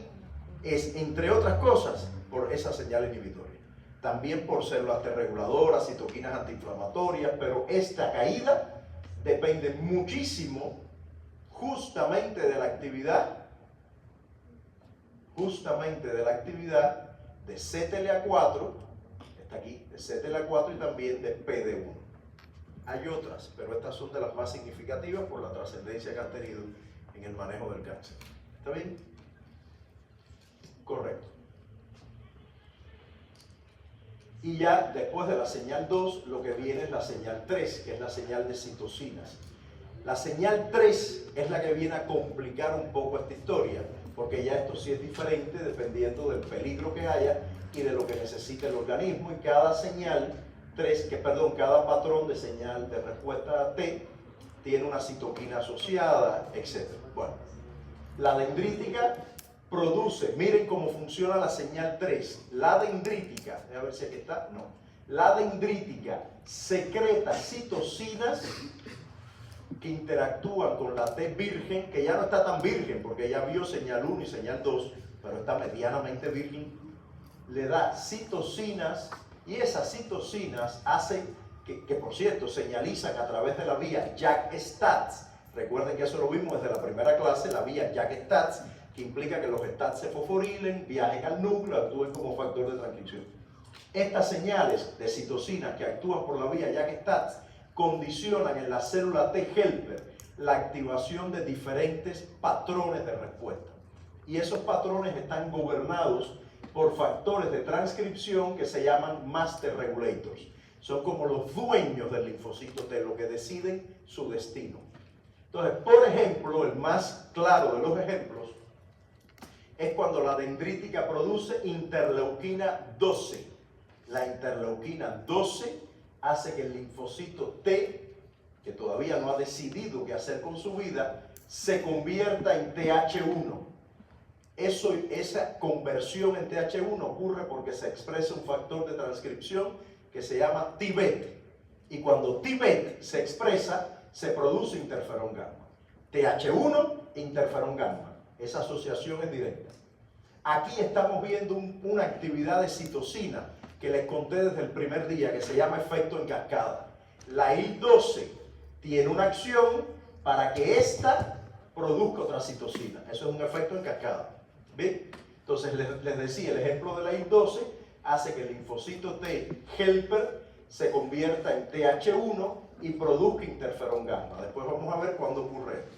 es, entre otras cosas, por esa señal inhibitoria. También por células T reguladoras, citoquinas antiinflamatorias, pero esta caída depende muchísimo justamente de la actividad de CTLA4, está aquí, de CTLA4 y también de PD1. Hay otras, pero estas son de las más significativas por la trascendencia que han tenido en el manejo del cáncer. ¿Está bien? Correcto. Y ya después de la señal 2, lo que viene es la señal 3, que es la señal de citocinas. La señal 3 es la que viene a complicar un poco esta historia, porque ya esto sí es diferente dependiendo del peligro que haya y de lo que necesite el organismo, y cada señal 3, cada patrón de señal de respuesta T tiene una citoquina asociada, etc. Bueno, la dendrítica produce, miren cómo funciona la señal 3. La dendrítica, a ver si aquí está, no. La dendrítica secreta citocinas que interactúan con la T virgen, que ya no está tan virgen porque ya vio señal 1 y señal 2, pero está medianamente virgen, le da citocinas y esas citocinas hacen que por cierto señalizan a través de la vía JAK-STAT. Recuerden que eso lo vimos desde la primera clase, la vía JAK-STAT, que implica que los STAT se fosforilen, viajen al núcleo, actúen como factor de transcripción. Estas señales de citocinas que actúan por la vía JAK-STAT condicionan en la célula T helper la activación de diferentes patrones de respuesta. Y esos patrones están gobernados por factores de transcripción que se llaman master regulators. Son como los dueños del linfocito T, los que deciden su destino. Entonces, por ejemplo, el más claro de los ejemplos es cuando la dendrítica produce interleuquina 12. La interleuquina 12 hace que el linfocito T, que todavía no ha decidido qué hacer con su vida, se convierta en TH1. Esa conversión en TH1 ocurre porque se expresa un factor de transcripción que se llama TBET. Y cuando TBET se expresa, se produce interferón gamma. TH1, interferón gamma. Esa asociación es directa. Aquí estamos viendo una actividad de citocina que les conté desde el primer día, que se llama efecto en cascada. La IL-12 tiene una acción para que ésta produzca otra citocina. Eso es un efecto en cascada. ¿Bien? Entonces les decía, el ejemplo de la IL-12 hace que el linfocito T helper se convierta en TH1 y produzca interferón gamma. Después vamos a ver cuándo ocurre esto.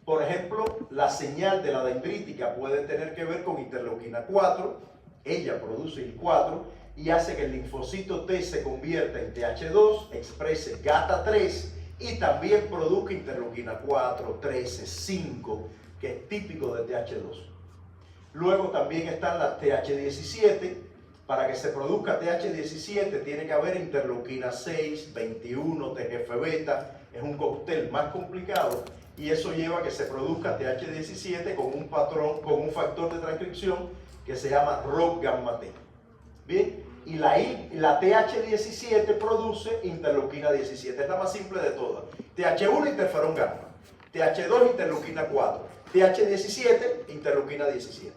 Por ejemplo, la señal de la dendrítica puede tener que ver con interleuquina 4. Ella produce IL-4 y hace que el linfocito T se convierta en TH2, exprese GATA3 y también produzca interleuquina 4, 13, 5, que es típico de TH2. Luego también están las TH17. Para que se produzca TH17 tiene que haber interleuquina 6, 21, TGF-beta, es un cóctel más complicado y eso lleva a que se produzca TH17 con un patrón, con un factor de transcripción que se llama ROP gamma T. Bien, y la TH17 produce interleuquina 17, es la más simple de todas. TH1 interferón gamma, TH2 interleuquina 4, TH17 interleuquina 17.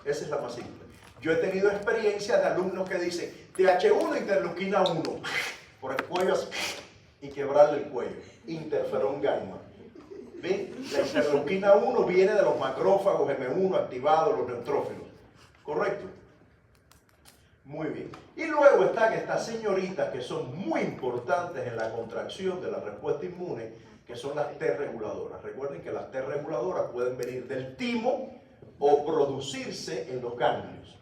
Esa es la más simple. Yo he tenido experiencias de alumnos que dicen TH1 interleuquina 1 por el cuello así, y quebrarle el cuello, interferón gamma. ¿Ven? La interleuquina 1 viene de los macrófagos M1 activados, los neutrófilos. ¿Correcto? Muy bien. Y luego están estas señoritas que son muy importantes en la contracción de la respuesta inmune, que son las T reguladoras. Recuerden que las T reguladoras pueden venir del timo o producirse en los ganglios.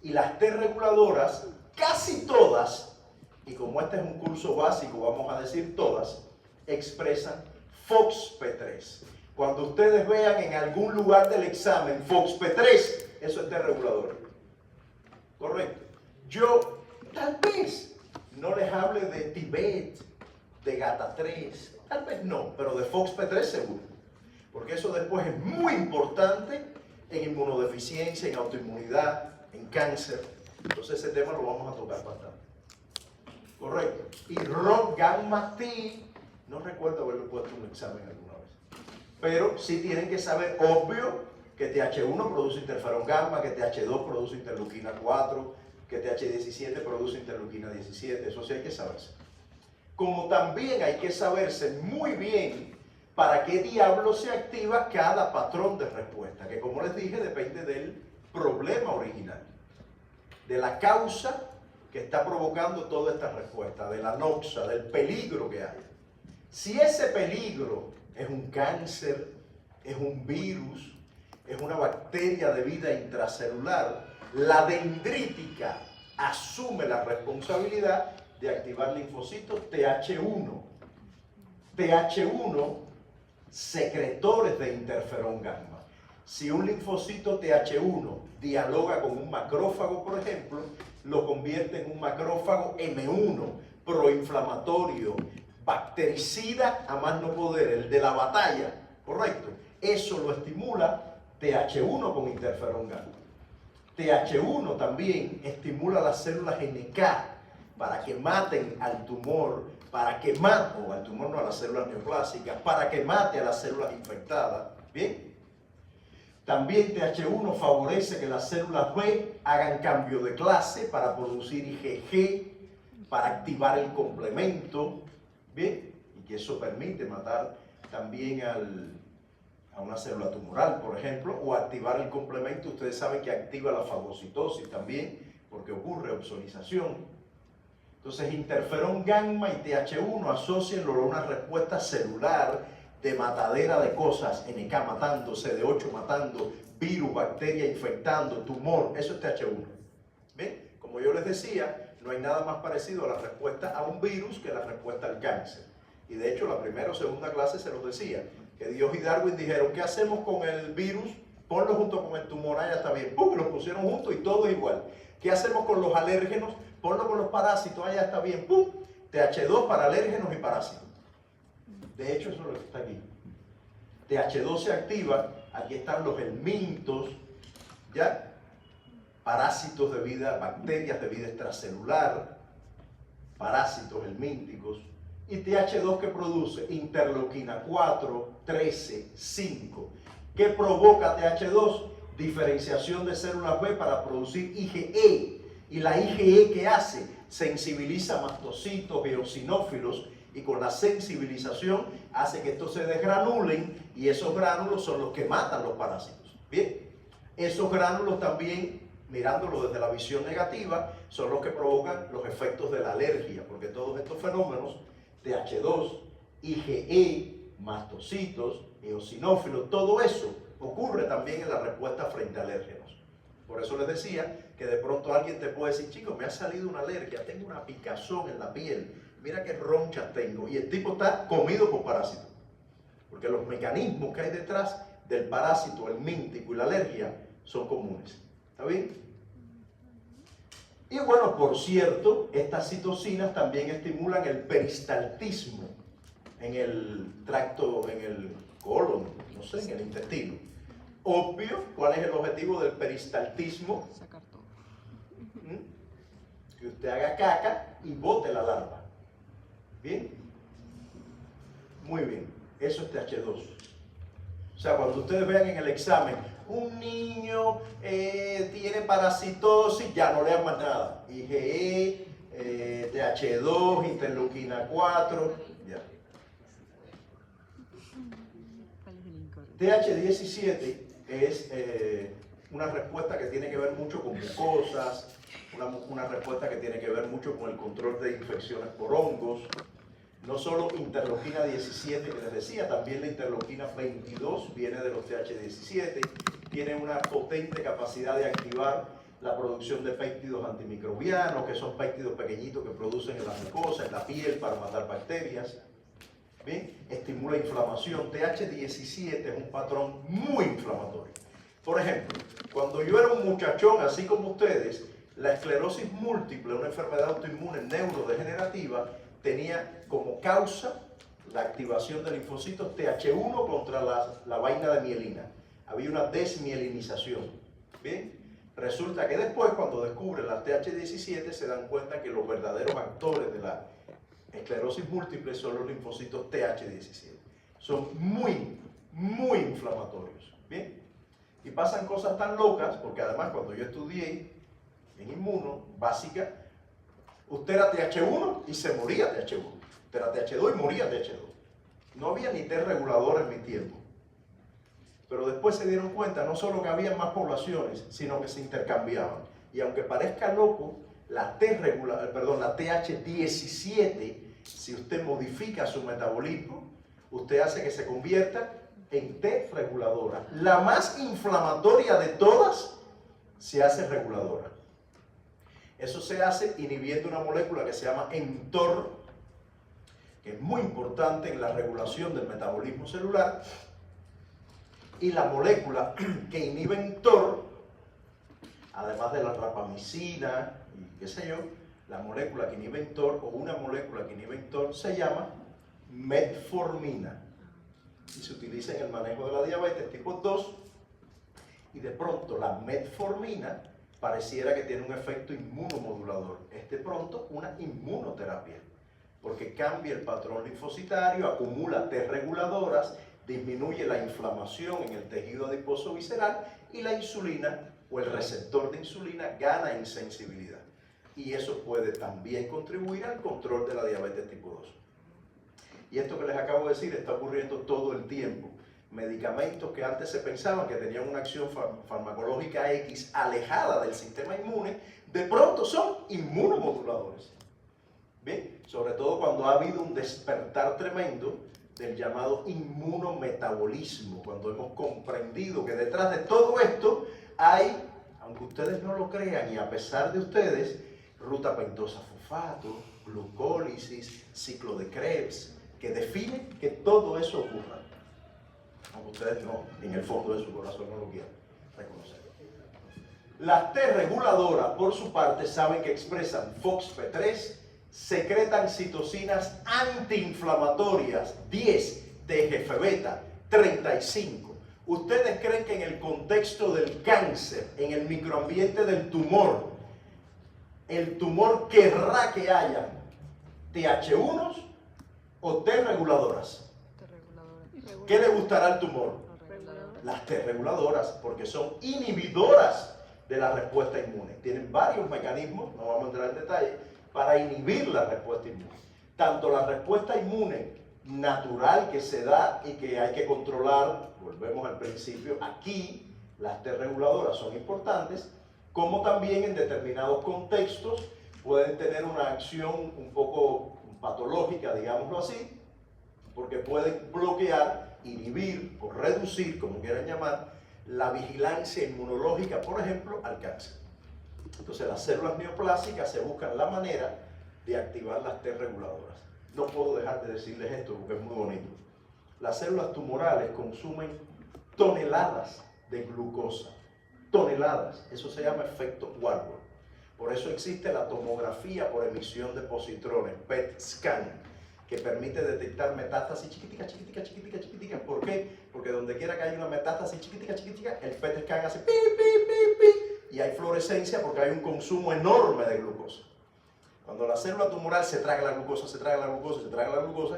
Y las T reguladoras, casi todas, y como este es un curso básico, vamos a decir todas, expresan FOXP3. Cuando ustedes vean en algún lugar del examen FOXP3, eso es T reguladora. Correcto. Yo tal vez no les hable de Tibet, de GATA3, tal vez no, pero de FOXP3 seguro. Porque eso después es muy importante en inmunodeficiencia, en autoinmunidad, en cáncer. Entonces ese tema lo vamos a tocar bastante. Correcto. Y ROP gamma T, no recuerdo haberlo puesto en un examen alguna vez. Pero sí tienen que saber, obvio, que TH1 produce interferón gamma, que TH2 produce interleuquina 4, que TH17 produce interleuquina 17. Eso sí hay que saberse. Como también hay que saberse muy bien para qué diablo se activa cada patrón de respuesta, que como les dije depende del problema original, de la causa que está provocando toda esta respuesta, de la noxa, del peligro que hay. Si ese peligro es un cáncer, es un virus, es una bacteria de vida intracelular, la dendrítica asume la responsabilidad de activar linfocitos TH1. TH1, secretores de interferón gamma. Si un linfocito TH1 dialoga con un macrófago, por ejemplo, lo convierte en un macrófago M1, proinflamatorio, bactericida a más no poder, el de la batalla, ¿correcto? Eso lo estimula TH1 con interferón gamma. TH1 también estimula las células NK para que maten al tumor, para que maten, o al tumor no, a las células neoplásicas, para que mate a las células infectadas. ¿Bien? También TH1 favorece que las células B hagan cambio de clase para producir IgG, para activar el complemento. ¿Bien? Y que eso permite matar también a una célula tumoral, por ejemplo, o activar el complemento. Ustedes saben que activa la fagocitosis también, porque ocurre opsonización. Entonces, interferón gamma y TH1 asocian una respuesta celular de matadera de cosas, NK matando, CD8 matando, virus, bacteria infectando, tumor, eso es TH1. ¿Ven? Como yo les decía, no hay nada más parecido a la respuesta a un virus que la respuesta al cáncer. Y de hecho, la primera o segunda clase se los decía, que Dios y Darwin dijeron, ¿qué hacemos con el virus? Ponlo junto con el tumor, ya está bien. ¡Pum! Los pusieron juntos y todo es igual. ¿Qué hacemos con los alérgenos? Ponlo con los parásitos, ya está bien. ¡Pum! TH2 para alérgenos y parásitos. De hecho, eso es lo que está aquí. TH2 se activa, aquí están los helmintos, ¿ya? Parásitos de vida, bacterias de vida extracelular, parásitos helmínticos. Y TH2 que produce interleuquina 4, 13, 5. ¿Qué provoca TH2? Diferenciación de células B para producir IgE. ¿Y la IgE qué hace? Sensibiliza mastocitos, eosinófilos, y con la sensibilización hace que estos se desgranulen, y esos gránulos son los que matan los parásitos. Bien, esos gránulos también, mirándolo desde la visión negativa, son los que provocan los efectos de la alergia, porque todos estos fenómenos, TH2, IgE, mastocitos, eosinófilos, todo eso ocurre también en la respuesta frente a alérgenos. Por eso les decía que de pronto alguien te puede decir, chicos, me ha salido una alergia, tengo una picazón en la piel, mira qué ronchas tengo, y el tipo está comido por parásitos. Porque los mecanismos que hay detrás del parásito, el míntico y la alergia son comunes. ¿Está bien? Y bueno, por cierto, estas citocinas también estimulan el peristaltismo. en el tracto, en el colon, no sé, en el intestino. Obvio, ¿cuál es el objetivo del peristaltismo? Sacar todo. Que usted haga caca y bote la larva. ¿Bien? Muy bien. Eso es TH2. O sea, cuando ustedes vean en el examen, un niño tiene parasitosis, ya no lean más nada. IgE, TH2, interleuquina 4, ya. TH17 es una respuesta que tiene que ver mucho con mucosas, una respuesta que tiene que ver mucho con el control de infecciones por hongos. No solo interleuquina 17 que les decía, también la interleuquina 22 viene de los TH17, tiene una potente capacidad de activar la producción de péptidos antimicrobianos, que son péptidos pequeñitos que producen en la mucosa, en la piel para matar bacterias. ¿Bien? Estimula inflamación. TH17 es un patrón muy inflamatorio. Por ejemplo, cuando yo era un muchachón, así como ustedes, la esclerosis múltiple, una enfermedad autoinmune neurodegenerativa, tenía como causa la activación de linfocitos TH1 contra la vaina de mielina. Había una desmielinización. ¿Bien? Resulta que después, cuando descubren las TH17, se dan cuenta que los verdaderos actores de la esclerosis múltiple son los linfocitos TH17. Son muy, muy inflamatorios. ¿Bien? Y pasan cosas tan locas, porque además cuando yo estudié en inmuno básica, usted era TH1 y se moría TH1. Usted era TH2 y moría TH2. No había ni T regulador en mi tiempo. Pero después se dieron cuenta no solo que había más poblaciones, sino que se intercambiaban. Y aunque parezca loco, la TH17, si usted modifica su metabolismo, usted hace que se convierta en T reguladora. La más inflamatoria de todas se hace reguladora. Eso se hace inhibiendo una molécula que se llama mTOR, que es muy importante en la regulación del metabolismo celular. Y la molécula que inhibe mTOR, además de la rapamicina y qué sé yo, la molécula que inhibe mTOR o una molécula que inhibe mTOR se llama metformina. Y se utiliza en el manejo de la diabetes tipo 2. Y de pronto la metformina pareciera que tiene un efecto inmunomodulador. Es de pronto una inmunoterapia, porque cambia el patrón linfocitario, acumula T reguladoras, disminuye la inflamación en el tejido adiposo visceral y la insulina o el receptor de insulina gana en sensibilidad. Y eso puede también contribuir al control de la diabetes tipo 2. Y esto que les acabo de decir está ocurriendo todo el tiempo. Medicamentos que antes se pensaban que tenían una acción farmacológica X alejada del sistema inmune, de pronto son inmunomoduladores. ¿Bien? Sobre todo cuando ha habido un despertar tremendo del llamado inmunometabolismo, cuando hemos comprendido que detrás de todo esto hay, aunque ustedes no lo crean y a pesar de ustedes, ruta pentosa fosfato, glucólisis, ciclo de Krebs, que definen que todo eso ocurra. Aunque ustedes no, en el fondo de su corazón no lo quieran reconocer. Las T reguladoras, por su parte, saben que expresan FOXP3, secretan citocinas antiinflamatorias, 10, TGF-beta, 35. ¿Ustedes creen que en el contexto del cáncer, en el microambiente del tumor, el tumor querrá que haya TH1 o T reguladoras? ¿Qué le gustará al tumor? Las T reguladoras, porque son inhibidoras de la respuesta inmune. Tienen varios mecanismos, no vamos a entrar en detalle, para inhibir la respuesta inmune. Tanto la respuesta inmune natural que se da y que hay que controlar, volvemos al principio, aquí las T reguladoras son importantes, como también en determinados contextos pueden tener una acción un poco patológica, digámoslo así, porque pueden bloquear, inhibir o reducir, como quieran llamar, la vigilancia inmunológica, por ejemplo, al cáncer. Entonces las células neoplásicas se buscan la manera de activar las T reguladoras. No puedo dejar de decirles esto porque es muy bonito. Las células tumorales consumen toneladas de glucosa. Toneladas. Eso se llama efecto Warburg. Por eso existe la tomografía por emisión de positrones, PET scan, que permite detectar metástasis chiquitica. ¿Por qué? Porque donde quiera que haya una metástasis chiquitica, el PET scan hace pi, y hay fluorescencia porque hay un consumo enorme de glucosa. Cuando la célula tumoral se traga la glucosa,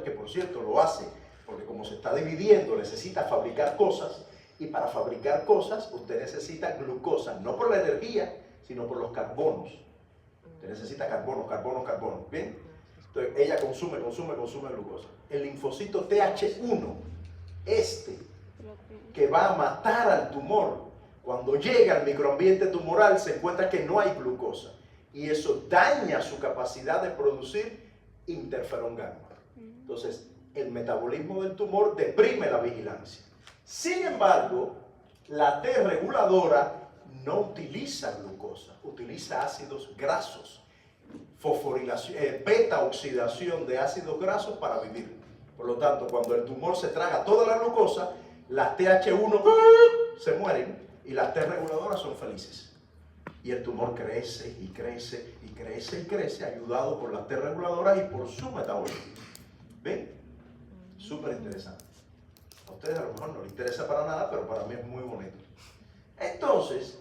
que por cierto lo hace, porque como se está dividiendo necesita fabricar cosas, y para fabricar cosas usted necesita glucosa, no por la energía, sino por los carbonos. Usted necesita carbonos, ¿bien? Entonces ella consume glucosa. El linfocito TH1, que va a matar al tumor, cuando llega al microambiente tumoral se encuentra que no hay glucosa. Y eso daña su capacidad de producir interferón gamma. Entonces, el metabolismo del tumor deprime la vigilancia. Sin embargo, la T reguladora no utiliza glucosa, utiliza ácidos grasos, beta oxidación de ácidos grasos para vivir. Por lo tanto, cuando el tumor se traga toda la glucosa, las TH1 se mueren y las T reguladoras son felices. Y el tumor crece, ayudado por las T reguladoras y por su metabolismo. ¿Ven? Súper interesante. A ustedes a lo mejor no les interesa para nada, pero para mí es muy bonito. Entonces,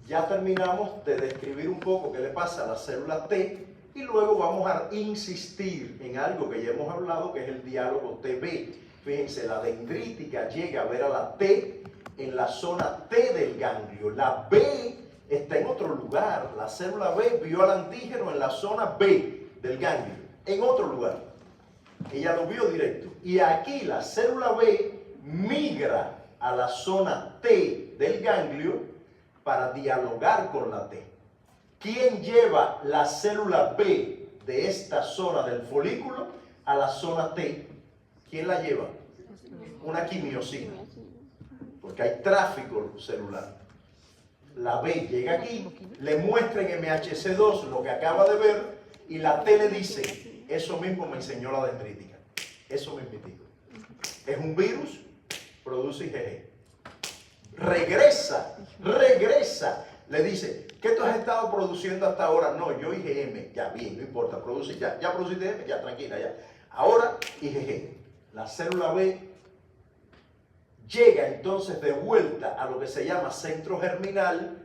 ya terminamos de describir un poco qué le pasa a la célula T y luego vamos a insistir en algo que ya hemos hablado, que es el diálogo TB. Fíjense, la dendrítica llega a ver a la T en la zona T del ganglio. La B está en otro lugar. La célula B vio al antígeno en la zona B del ganglio, en otro lugar. Ella lo vio directo. Y aquí la célula B migra a la zona T del ganglio para dialogar con la T. ¿Quién lleva la célula B de esta zona del folículo a la zona T? ¿Quién la lleva? Una quimiosina, porque hay tráfico celular. La B llega aquí, le muestra en MHC2 lo que acaba de ver y la T le dice, eso mismo me enseñó la dendrítica, eso mismitico. Es un virus, produce IgG. Regresa, le dice, ¿qué tú has estado produciendo hasta ahora? No, yo IgM, ya bien, no importa, produce ya produciste IgM, ya tranquila, ya. Ahora IgG, la célula B llega entonces de vuelta a lo que se llama centro germinal,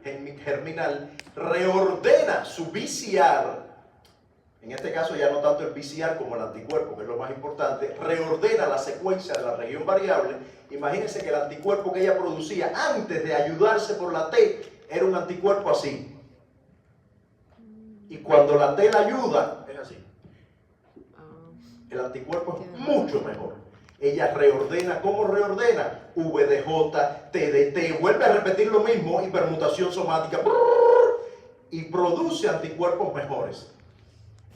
reordena su VCR, en este caso ya no tanto el VCR como el anticuerpo, que es lo más importante, reordena la secuencia de la región variable. Imagínense que el anticuerpo que ella producía antes de ayudarse por la T era un anticuerpo así. Y cuando la T la ayuda, es así. El anticuerpo es mucho mejor. Ella reordena, ¿cómo reordena? VDJ, TDT, vuelve a repetir lo mismo, hipermutación somática, y produce anticuerpos mejores.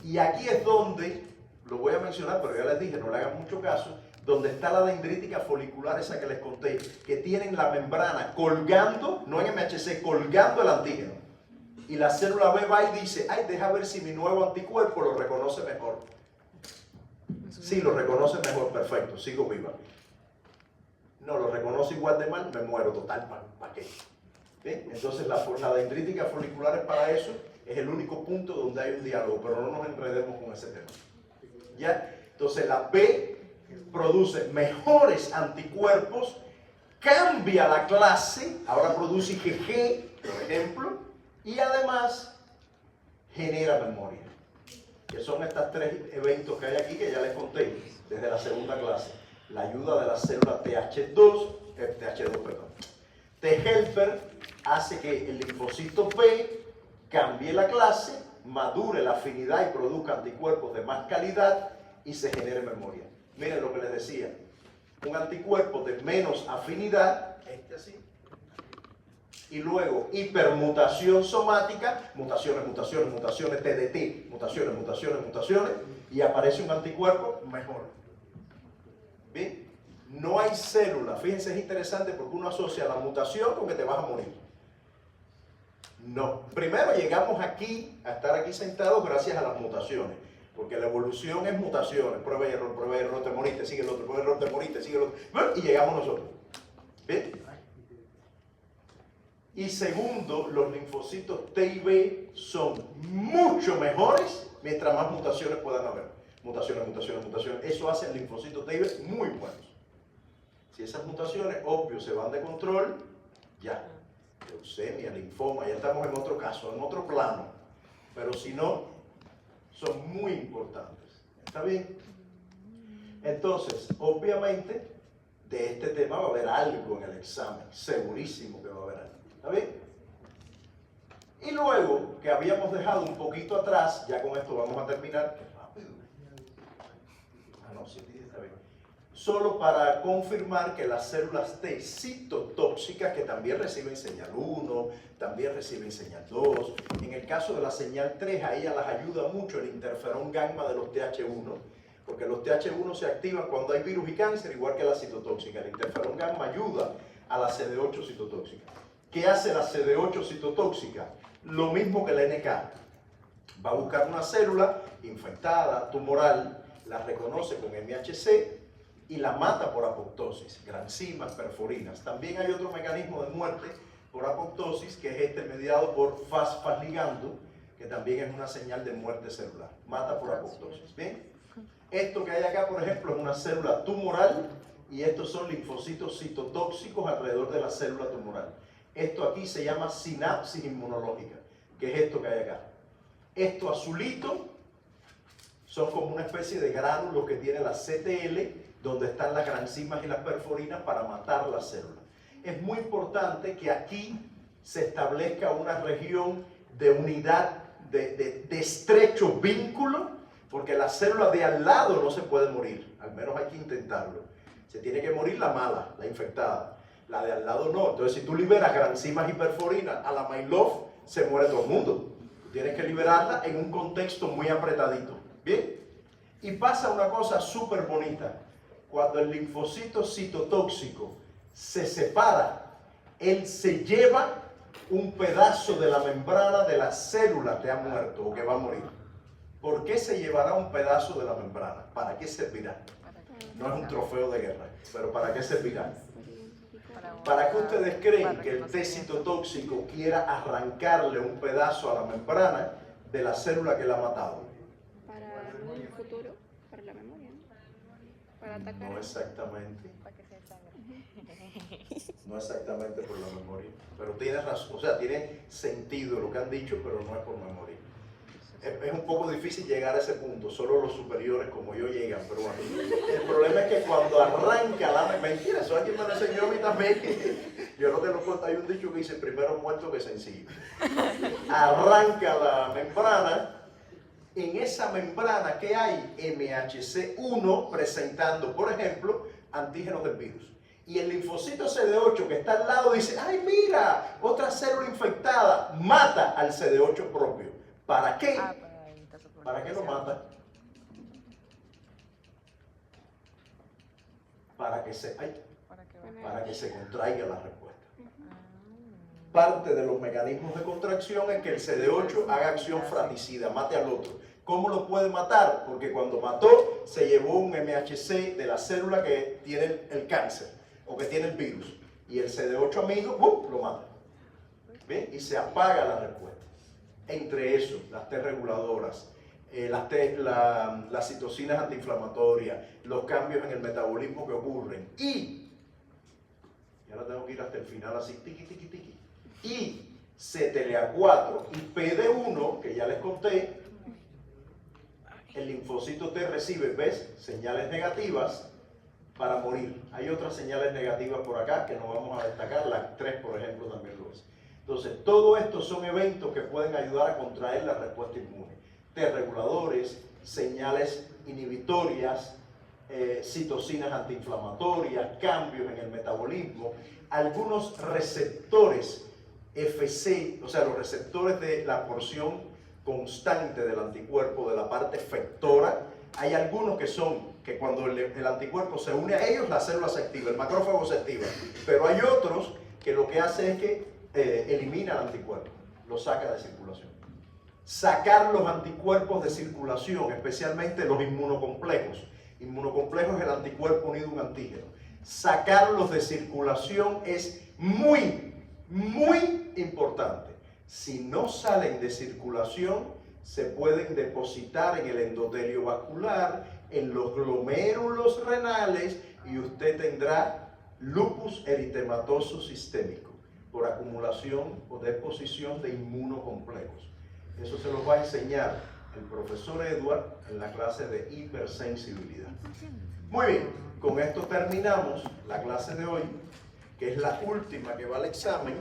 Y aquí es donde, lo voy a mencionar, pero ya les dije, no le hagan mucho caso, donde está la dendrítica folicular, esa que les conté, que tienen la membrana colgando, no en MHC, colgando el antígeno. Y la célula B va y dice, ay, deja ver si mi nuevo anticuerpo lo reconoce mejor. Sí, lo reconoce mejor, perfecto, sigo viva. No, lo reconoce igual de mal, me muero, total, ¿para qué? ¿Bien? Entonces la dendrítica folicular es para eso, es el único punto donde hay un diálogo, pero no nos enredemos con ese tema. ¿Ya? Entonces la B produce mejores anticuerpos, cambia la clase, ahora produce IgG, por ejemplo, y además genera memoria. Que son estos tres eventos que hay aquí que ya les conté desde la segunda clase. La ayuda de la célula T-helper hace que el linfocito B cambie la clase, madure la afinidad y produzca anticuerpos de más calidad y se genere memoria. Miren lo que les decía, un anticuerpo de menos afinidad, este así, y luego hipermutación somática, mutaciones, TDT, mutaciones, y aparece un anticuerpo mejor. ¿Bien? No hay célula, fíjense, es interesante porque uno asocia la mutación con que te vas a morir. No, primero llegamos aquí, a estar aquí sentados gracias a las mutaciones, porque la evolución es mutaciones, prueba y error, te moriste, sigue el otro, prueba y error, te moriste, sigue el otro, y llegamos nosotros. ¿Bien? Y segundo, los linfocitos T y B son mucho mejores mientras más mutaciones puedan haber. Mutaciones, mutaciones, mutaciones. Eso hace el linfocito T muy buenos. Si esas mutaciones, obvio, se van de control, ya. Leucemia, linfoma, ya estamos en otro caso, en otro plano. Pero si no, son muy importantes. ¿Está bien? Entonces, obviamente, de este tema va a haber algo en el examen. Segurísimo que va a haber algo. ¿Está bien? Y luego, que habíamos dejado un poquito atrás, ya con esto vamos a terminar. ¡Qué rápido! Ah, no, sí, está bien. Solo para confirmar que las células T citotóxicas, que también reciben señal 1, también reciben señal 2, en el caso de la señal 3, a ellas las ayuda mucho el interferón gamma de los TH1, porque los TH1 se activan cuando hay virus y cáncer, igual que la citotóxica. El interferón gamma ayuda a la CD8 citotóxica. ¿Qué hace la CD8 citotóxica? Lo mismo que la NK. Va a buscar una célula infectada, tumoral, la reconoce con MHC, y la mata por apoptosis, granzimas, perforinas. También hay otro mecanismo de muerte por apoptosis, que es este mediado por fosfatligando, que también es una señal de muerte celular. Mata por apoptosis. ¿Bien? Esto que hay acá, por ejemplo, es una célula tumoral, y estos son linfocitos citotóxicos alrededor de la célula tumoral. Esto aquí se llama sinapsis inmunológica, que es esto que hay acá. Esto azulito son como una especie de gránulos que tiene la CTL, donde están las granzimas y las perforinas para matar la célula. Es muy importante que aquí se establezca una región de unidad, de estrecho vínculo, porque la célula de al lado no se puede morir, al menos hay que intentarlo. Se tiene que morir la mala, la infectada, la de al lado no. Entonces, si tú liberas granzimas y perforinas a la Mailov, se muere todo el mundo. Tienes que liberarla en un contexto muy apretadito. ¿Bien? Y pasa una cosa súper bonita. Cuando el linfocito citotóxico se separa, él se lleva un pedazo de la membrana de la célula que ha muerto o que va a morir. ¿Por qué se llevará un pedazo de la membrana? ¿Para qué servirá? No es un trofeo de guerra, pero ¿para qué servirá? ¿Para qué ustedes creen que el T citotóxico quiera arrancarle un pedazo a la membrana de la célula que la ha matado? Para un futuro, para la memoria, ¿no? Para atacar. No exactamente. No exactamente por la memoria. Pero tiene razón, o sea, tiene sentido lo que han dicho, pero no es por memoria. Es un poco difícil llegar a ese punto, solo los superiores como yo llegan, pero bueno. El problema es que cuando arranca la mentira, eso alguien me lo enseñó a mí también. Yo no te lo cuento, hay un dicho que dice primero muerto que sencillo. Arranca la membrana. En esa membrana, ¿qué hay? MHC1 presentando, por ejemplo, antígenos del virus. Y el linfocito CD8 que está al lado dice, ¡ay, mira! Otra célula infectada. Mata al CD8 propio. ¿Para qué? ¿Para qué lo mata? Para que se contraiga la respuesta. Parte de los mecanismos de contracción es que el CD8 haga acción fratricida, mate al otro. ¿Cómo lo puede matar? Porque cuando mató, se llevó un MHC de la célula que tiene el cáncer o que tiene el virus. Y el CD8 amigo, lo mata. ¿Bien? Y se apaga la respuesta. Entre eso, las T reguladoras, las citocinas antiinflamatorias, los cambios en el metabolismo que ocurren. Y ahora tengo que ir hasta el final así, tiqui, tiqui, tiqui. Y CTLA4 y PD1, que ya les conté, el linfocito T recibe, ¿ves? Señales negativas para morir. Hay otras señales negativas por acá que no vamos a destacar, la 3 por ejemplo también lo es. Entonces, todo esto son eventos que pueden ayudar a contraer la respuesta inmune. T reguladores, señales inhibitorias, citocinas antiinflamatorias, cambios en el metabolismo, algunos receptores FC, o sea, los receptores de la porción constante del anticuerpo, de la parte efectora. Hay algunos que son, que cuando el anticuerpo se une a ellos, la célula se activa, el macrófago se activa. Pero hay otros que lo que hace es que elimina el anticuerpo, lo saca de circulación. Sacar los anticuerpos de circulación, especialmente los inmunocomplejos. Inmunocomplejos es el anticuerpo unido a un antígeno. Sacarlos de circulación es muy, muy importante. Si no salen de circulación, se pueden depositar en el endotelio vascular, en los glomérulos renales, y usted tendrá lupus eritematoso sistémico por acumulación o deposición de inmunocomplejos. Eso se los va a enseñar el profesor Edward en la clase de hipersensibilidad. Muy bien, con esto terminamos la clase de hoy, que es la última que va al examen,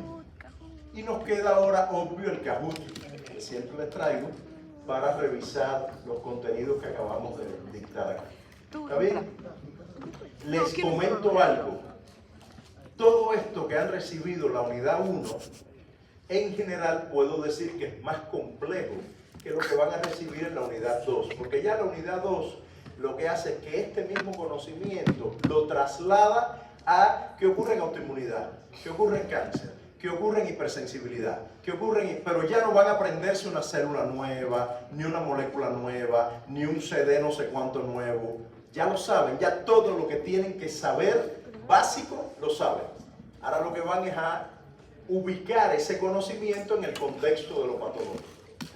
y nos queda ahora obvio el Kahoot, que siempre les traigo, para revisar los contenidos que acabamos de dictar aquí. ¿Está bien? Les comento algo. Todo esto que han recibido la unidad 1, en general puedo decir que es más complejo que lo que van a recibir en la unidad 2, porque ya la unidad 2 lo que hace es que este mismo conocimiento lo traslada a qué ocurre en autoinmunidad, qué ocurre en cáncer, qué ocurre en hipersensibilidad, qué ocurre en... Pero ya no van a aprenderse una célula nueva, ni una molécula nueva, ni un CD no sé cuánto nuevo. Ya lo saben, ya todo lo que tienen que saber básico lo saben. Ahora lo que van es a ubicar ese conocimiento en el contexto de lo patológico.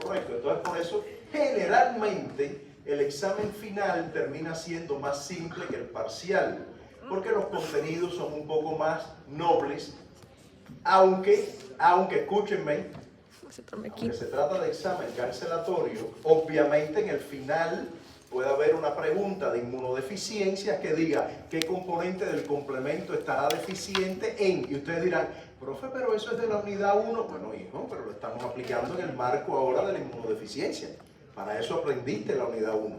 Correcto, entonces por eso generalmente el examen final termina siendo más simple que el parcial, porque los contenidos son un poco más nobles, aunque escúchenme, aunque se trata de examen cancelatorio, obviamente en el final puede haber una pregunta de inmunodeficiencia que diga qué componente del complemento estará deficiente en, y ustedes dirán, profe, pero eso es de la unidad 1. Bueno, hijo, pero lo estamos aplicando en el marco ahora de la inmunodeficiencia. Para eso aprendiste la unidad 1.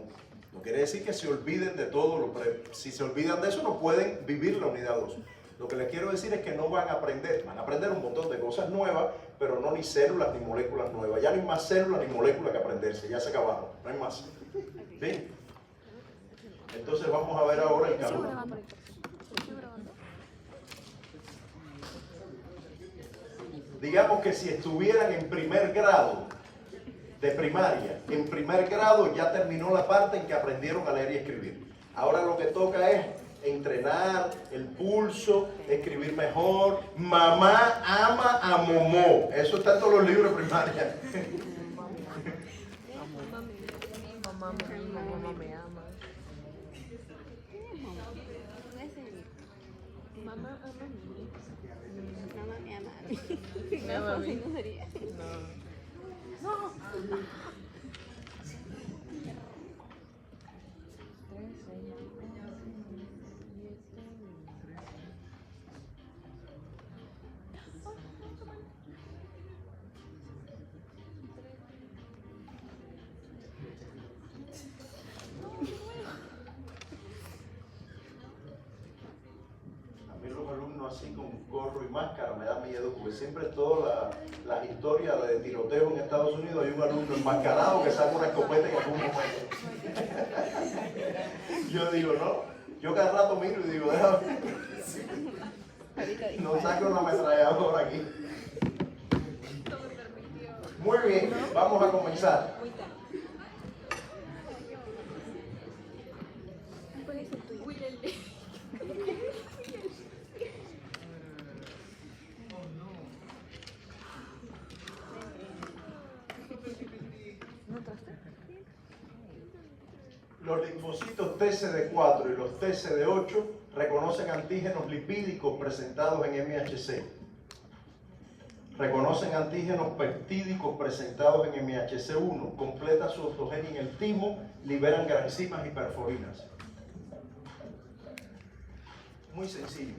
No quiere decir que se olviden de todo, si se olvidan de eso no pueden vivir la unidad 2. Lo que les quiero decir es que no van a aprender un montón de cosas nuevas, pero no ni células ni moléculas nuevas. Ya no hay más células ni moléculas que aprenderse, ya se acabaron, no hay más. ¿Bien? Entonces vamos a ver ahora el Kahoot. Digamos que si estuvieran en primer grado de primaria, en primer grado ya terminó la parte en que aprendieron a leer y escribir. Ahora lo que toca es entrenar el pulso, escribir mejor. Mamá ama a Momó. Eso está en todos los libros de primaria. Mamá me ama. Mamá ama a mí. Mamá me ama a mí. Me ama a mí. No sería. Así con gorro y máscara me da miedo, porque siempre en todas las historias de tiroteo en Estados Unidos hay un alumno enmascarado que saca una escopeta en algún momento. Yo digo, no, yo cada rato miro y digo, déjame, no saco una ametralladora aquí. Muy bien, vamos a comenzar. Los linfocitos TCD4 y los TCD8 reconocen antígenos lipídicos presentados en MHC. Reconocen antígenos peptídicos presentados en MHC1. Completa su autogenia en el timo, liberan granzimas y perforinas. Muy sencillo.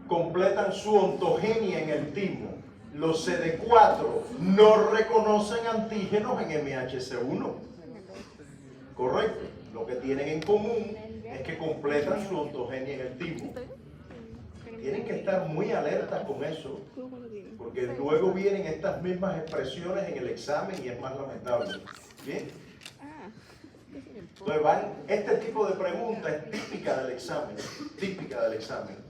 Completan su ontogenia en el timo. Los CD4 no reconocen antígenos en MHC1. Correcto. Lo que tienen en común es que completan su ontogenia en el timo. Tienen que estar muy alertas con eso, porque luego vienen estas mismas expresiones en el examen y es más lamentable. ¿Bien? Entonces este tipo de pregunta es típica del examen. Típica del examen.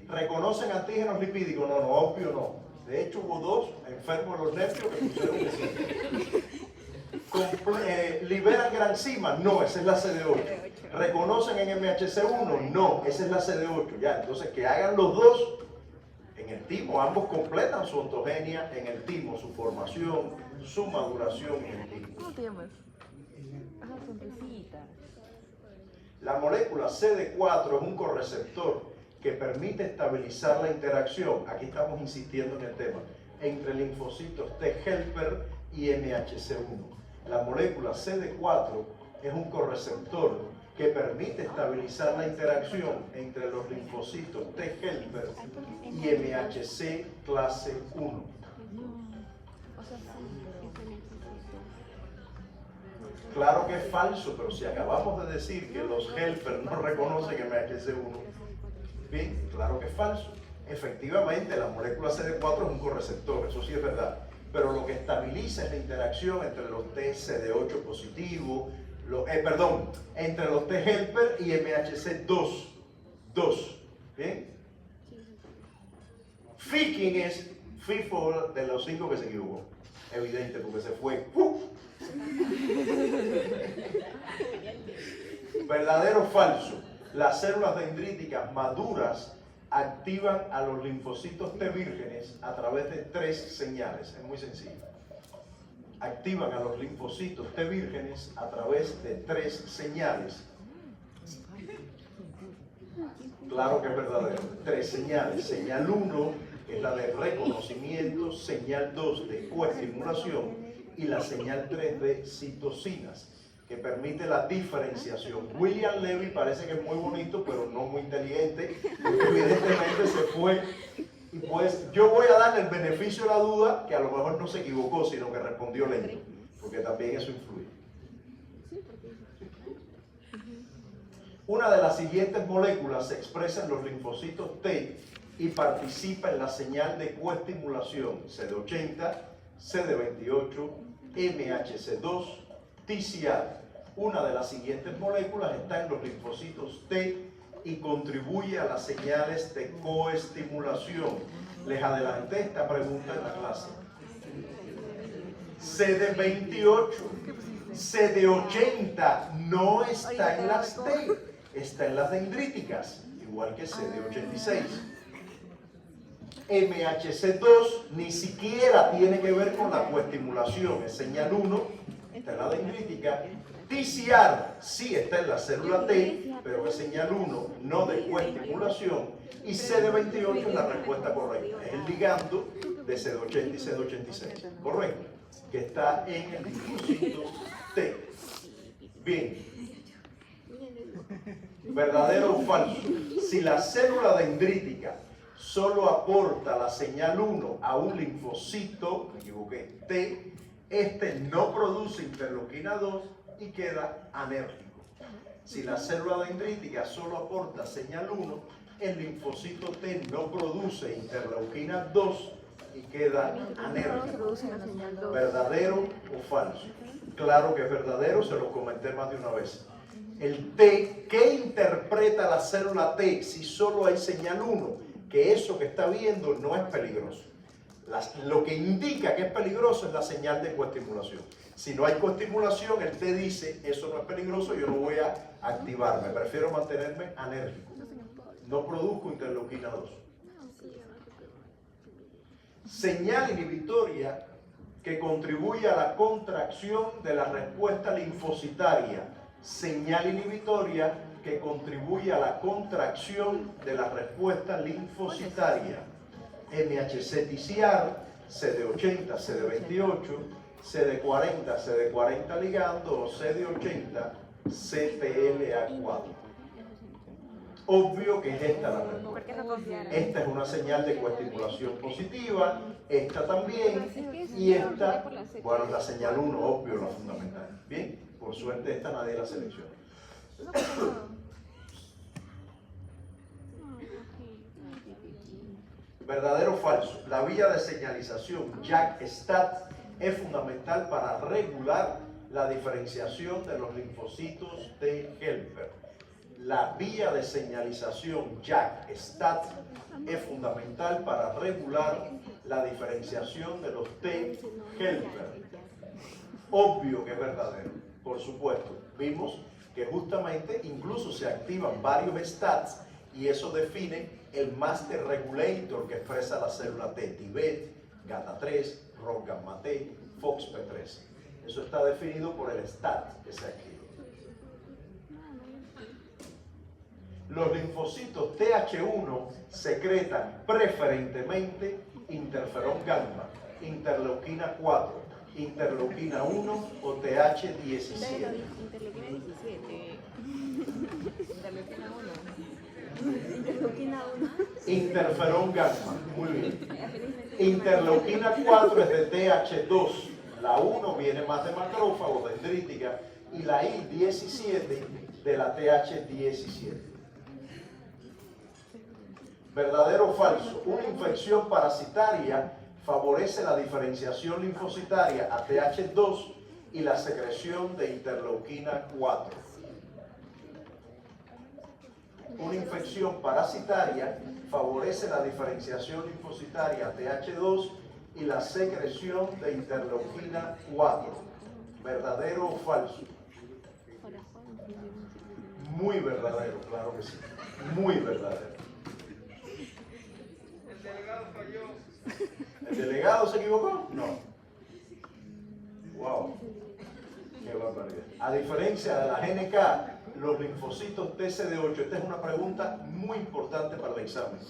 ¿Reconocen antígenos lipídicos? No, obvio no. De hecho hubo 2 enfermos de los nervios que pusieron que sí. ¿Liberan granzimas? No, esa es la CD8. ¿Reconocen en MHC1? No, esa es la CD8. Ya, entonces que hagan los 2 En el timo, ambos completan su ontogenia en el timo, su formación, su maduración en el timo. ¿Cómo te llamas? Ah, sonrisita. La molécula CD4 es un correceptor que permite estabilizar la interacción, aquí estamos insistiendo en el tema, entre linfocitos T helper y MHC1. La molécula CD4 es un correceptor que permite estabilizar la interacción entre los linfocitos T helper y MHC clase 1. Claro que es falso, pero si acabamos de decir que los helper no reconocen MHC1, bien, claro que es falso. Efectivamente, la molécula CD4 es un correceptor, eso sí es verdad, pero lo que estabiliza es la interacción entre los TCD8 positivo, entre los T helper y MHC2. ¿Bien? Ficking es FIFO de los 5 que se equivocó. Evidente, porque se fue. ¿Verdadero o falso? Las células dendríticas maduras activan a los linfocitos T vírgenes a través de 3 señales. Es muy sencillo. Activan a los linfocitos T vírgenes a través de 3 señales. Claro que es verdadero. 3 señales. Señal 1 es la de reconocimiento, señal 2 de coestimulación y la señal 3 de citocinas, que permite la diferenciación. William Levy parece que es muy bonito, pero no muy inteligente, porque evidentemente se fue. Y pues yo voy a darle el beneficio de la duda, que a lo mejor no se equivocó, sino que respondió lento, porque también eso influye. Una de las siguientes moléculas se expresa en los linfocitos T y participa en la señal de coestimulación CD80, CD28, MHC2, TCR. Una de las siguientes moléculas está en los linfocitos T y contribuye a las señales de coestimulación. Les adelanté esta pregunta en la clase. CD28, CD80 no está en las T, está en las dendríticas, igual que CD86. MHC2 ni siquiera tiene que ver con la coestimulación, es señal 1, está en la dendrítica. TCR sí está en la célula T, pero es señal 1, no de coestimulación. Y CD28 es la respuesta correcta, es el ligando de CD80 y CD86, correcto, que está en el linfocito T. Bien. ¿Verdadero o falso? Si la célula dendrítica solo aporta la señal 1 a un linfocito, me equivoqué, T, este no produce interleuquina 2 y queda anérgico. Si la célula dendrítica solo aporta señal 1, el linfocito T no produce interleuquina 2 y queda anérgico. ¿Verdadero o falso? Claro que es verdadero, se lo comenté más de una vez. El T, ¿qué interpreta la célula T si solo hay señal 1? Que eso que está viendo no es peligroso. Lo que indica que es peligroso es la señal de coestimulación. Si no hay coestimulación, el T dice, eso no es peligroso, yo no voy a activarme, prefiero mantenerme anérgico. No produzco interleuquina 2. Señal inhibitoria que contribuye a la contracción de la respuesta linfocitaria. Señal inhibitoria que contribuye a la contracción de la respuesta linfocitaria. MHC-TCR, CD80, CD28, CD40, CD40 ligando o CD80, CTLA4. Obvio que es esta la respuesta. Esta es una señal de coestimulación positiva, esta también, y esta, bueno, la señal 1, obvio, la fundamental. Bien, por suerte esta nadie la selecciona. ¿Verdadero o falso? La vía de señalización JAK-STAT es fundamental para regular la diferenciación de los linfocitos T helper. La vía de señalización JAK-STAT es fundamental para regular la diferenciación de los T helper. Obvio que es verdadero, por supuesto. Vimos que justamente incluso se activan varios STATs y eso define el Master Regulator que expresa la célula T, Tibet, GATA3, ROS gamma T, FOXP3. Eso está definido por el STAT que se activa. Los linfocitos TH1 secretan preferentemente interferón gamma, interleuquina 4, interleuquina 1 o TH17. Interleuquina 17. Interleuquina 1. Interleuquina 1. Interferón gamma, muy bien. Interleuquina 4 es de TH2. La 1 viene más de macrófagos, dendrítica, y la I17 de la TH17. ¿Verdadero o falso? Una infección parasitaria favorece la diferenciación linfocitaria a TH2 y la secreción de interleuquina 4. Una infección parasitaria favorece la diferenciación linfocitaria a TH2 y la secreción de interleuquina 4. ¿Verdadero o falso? Muy verdadero, claro que sí. Muy verdadero. ¿El delegado se equivocó? No. Wow. Qué barbaridad. A diferencia de la GNK, los linfocitos TCD8, esta es una pregunta muy importante para el examen.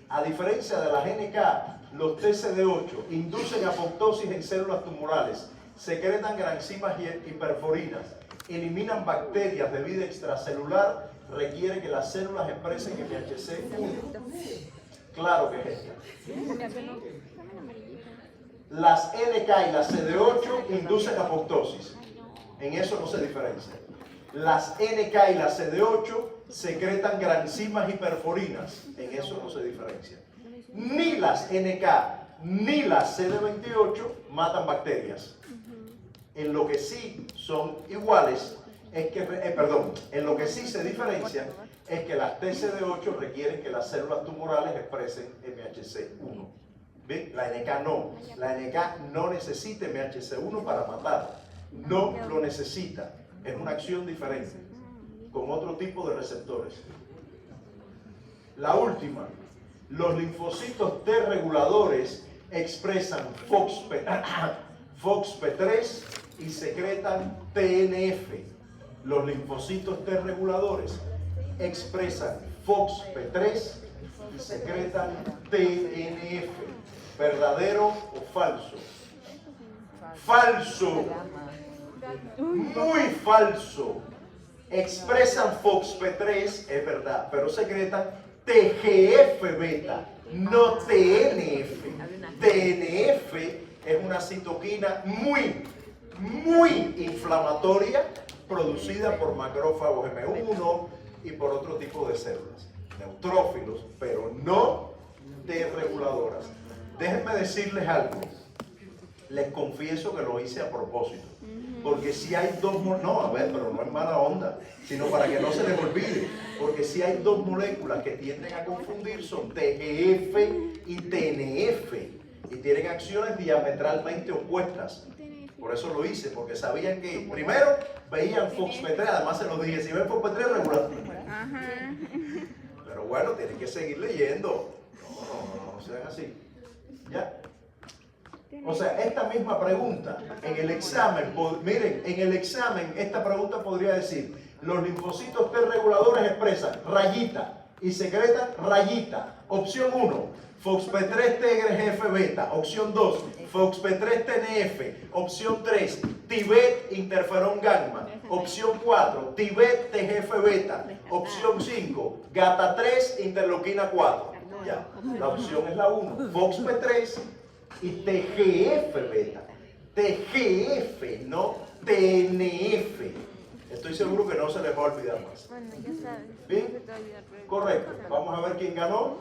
A diferencia de la GNK, los TCD8 inducen apoptosis en células tumorales, secretan granzimas y perforinas, eliminan bacterias de vida extracelular, requiere que las células expresen MHC1. Claro que es esta. Las NK y las CD8 inducen apoptosis. En eso no se diferencia. Las NK y las CD8 secretan granzimas y perforinas. En eso no se diferencia. Ni las NK ni las CD28 matan bacterias. En lo que sí son iguales es que, en lo que sí se diferencian es que las TCD8 requieren que las células tumorales expresen MHC1. ¿Bien? La NK no. La NK no necesita MHC1 para matar. No lo necesita. Es una acción diferente, con otro tipo de receptores. La última. Los linfocitos T reguladores expresan FOXP3 y secretan TNF. Los linfocitos T reguladores expresan FOXP3 y secretan TNF. ¿Verdadero o falso? Falso. Muy falso. Expresan FOXP3, es verdad, pero secretan TGF-beta, no TNF. TNF es una citoquina muy inflamatoria producida por macrófagos M1 y por otro tipo de células, neutrófilos, pero no T reguladoras. Déjenme decirles algo. Les confieso que lo hice a propósito. Porque si hay dos pero no es mala onda, sino para que no se les olvide. Porque si hay dos moléculas que tienden a confundir, son TGF y TNF. Y tienen acciones diametralmente opuestas. Por eso lo hice, porque sabían que, primero, veían FOXP3, además se los dije, si ven FOXP3 regular. Pero bueno, tienen que seguir leyendo. No sean así. ¿Ya? O sea, esta misma pregunta en el examen, miren, en el examen esta pregunta podría decir, los linfocitos T reguladores expresan rayita y secretan rayita. Opción 1, FOXP3 TGF beta. Opción 2, FOXP3 TNF. Opción 3, Tibet interferón gamma. Opción 4, Tibet TGF beta. Opción 5, GATA3 interleuquina 4. Ya, la opción es la 1, FOXP3 y TGF beta. TGF, no TNF. Estoy seguro que no se les va a olvidar más. Bueno, ya sabes. ¿Bien? Correcto. Vamos a ver quién ganó.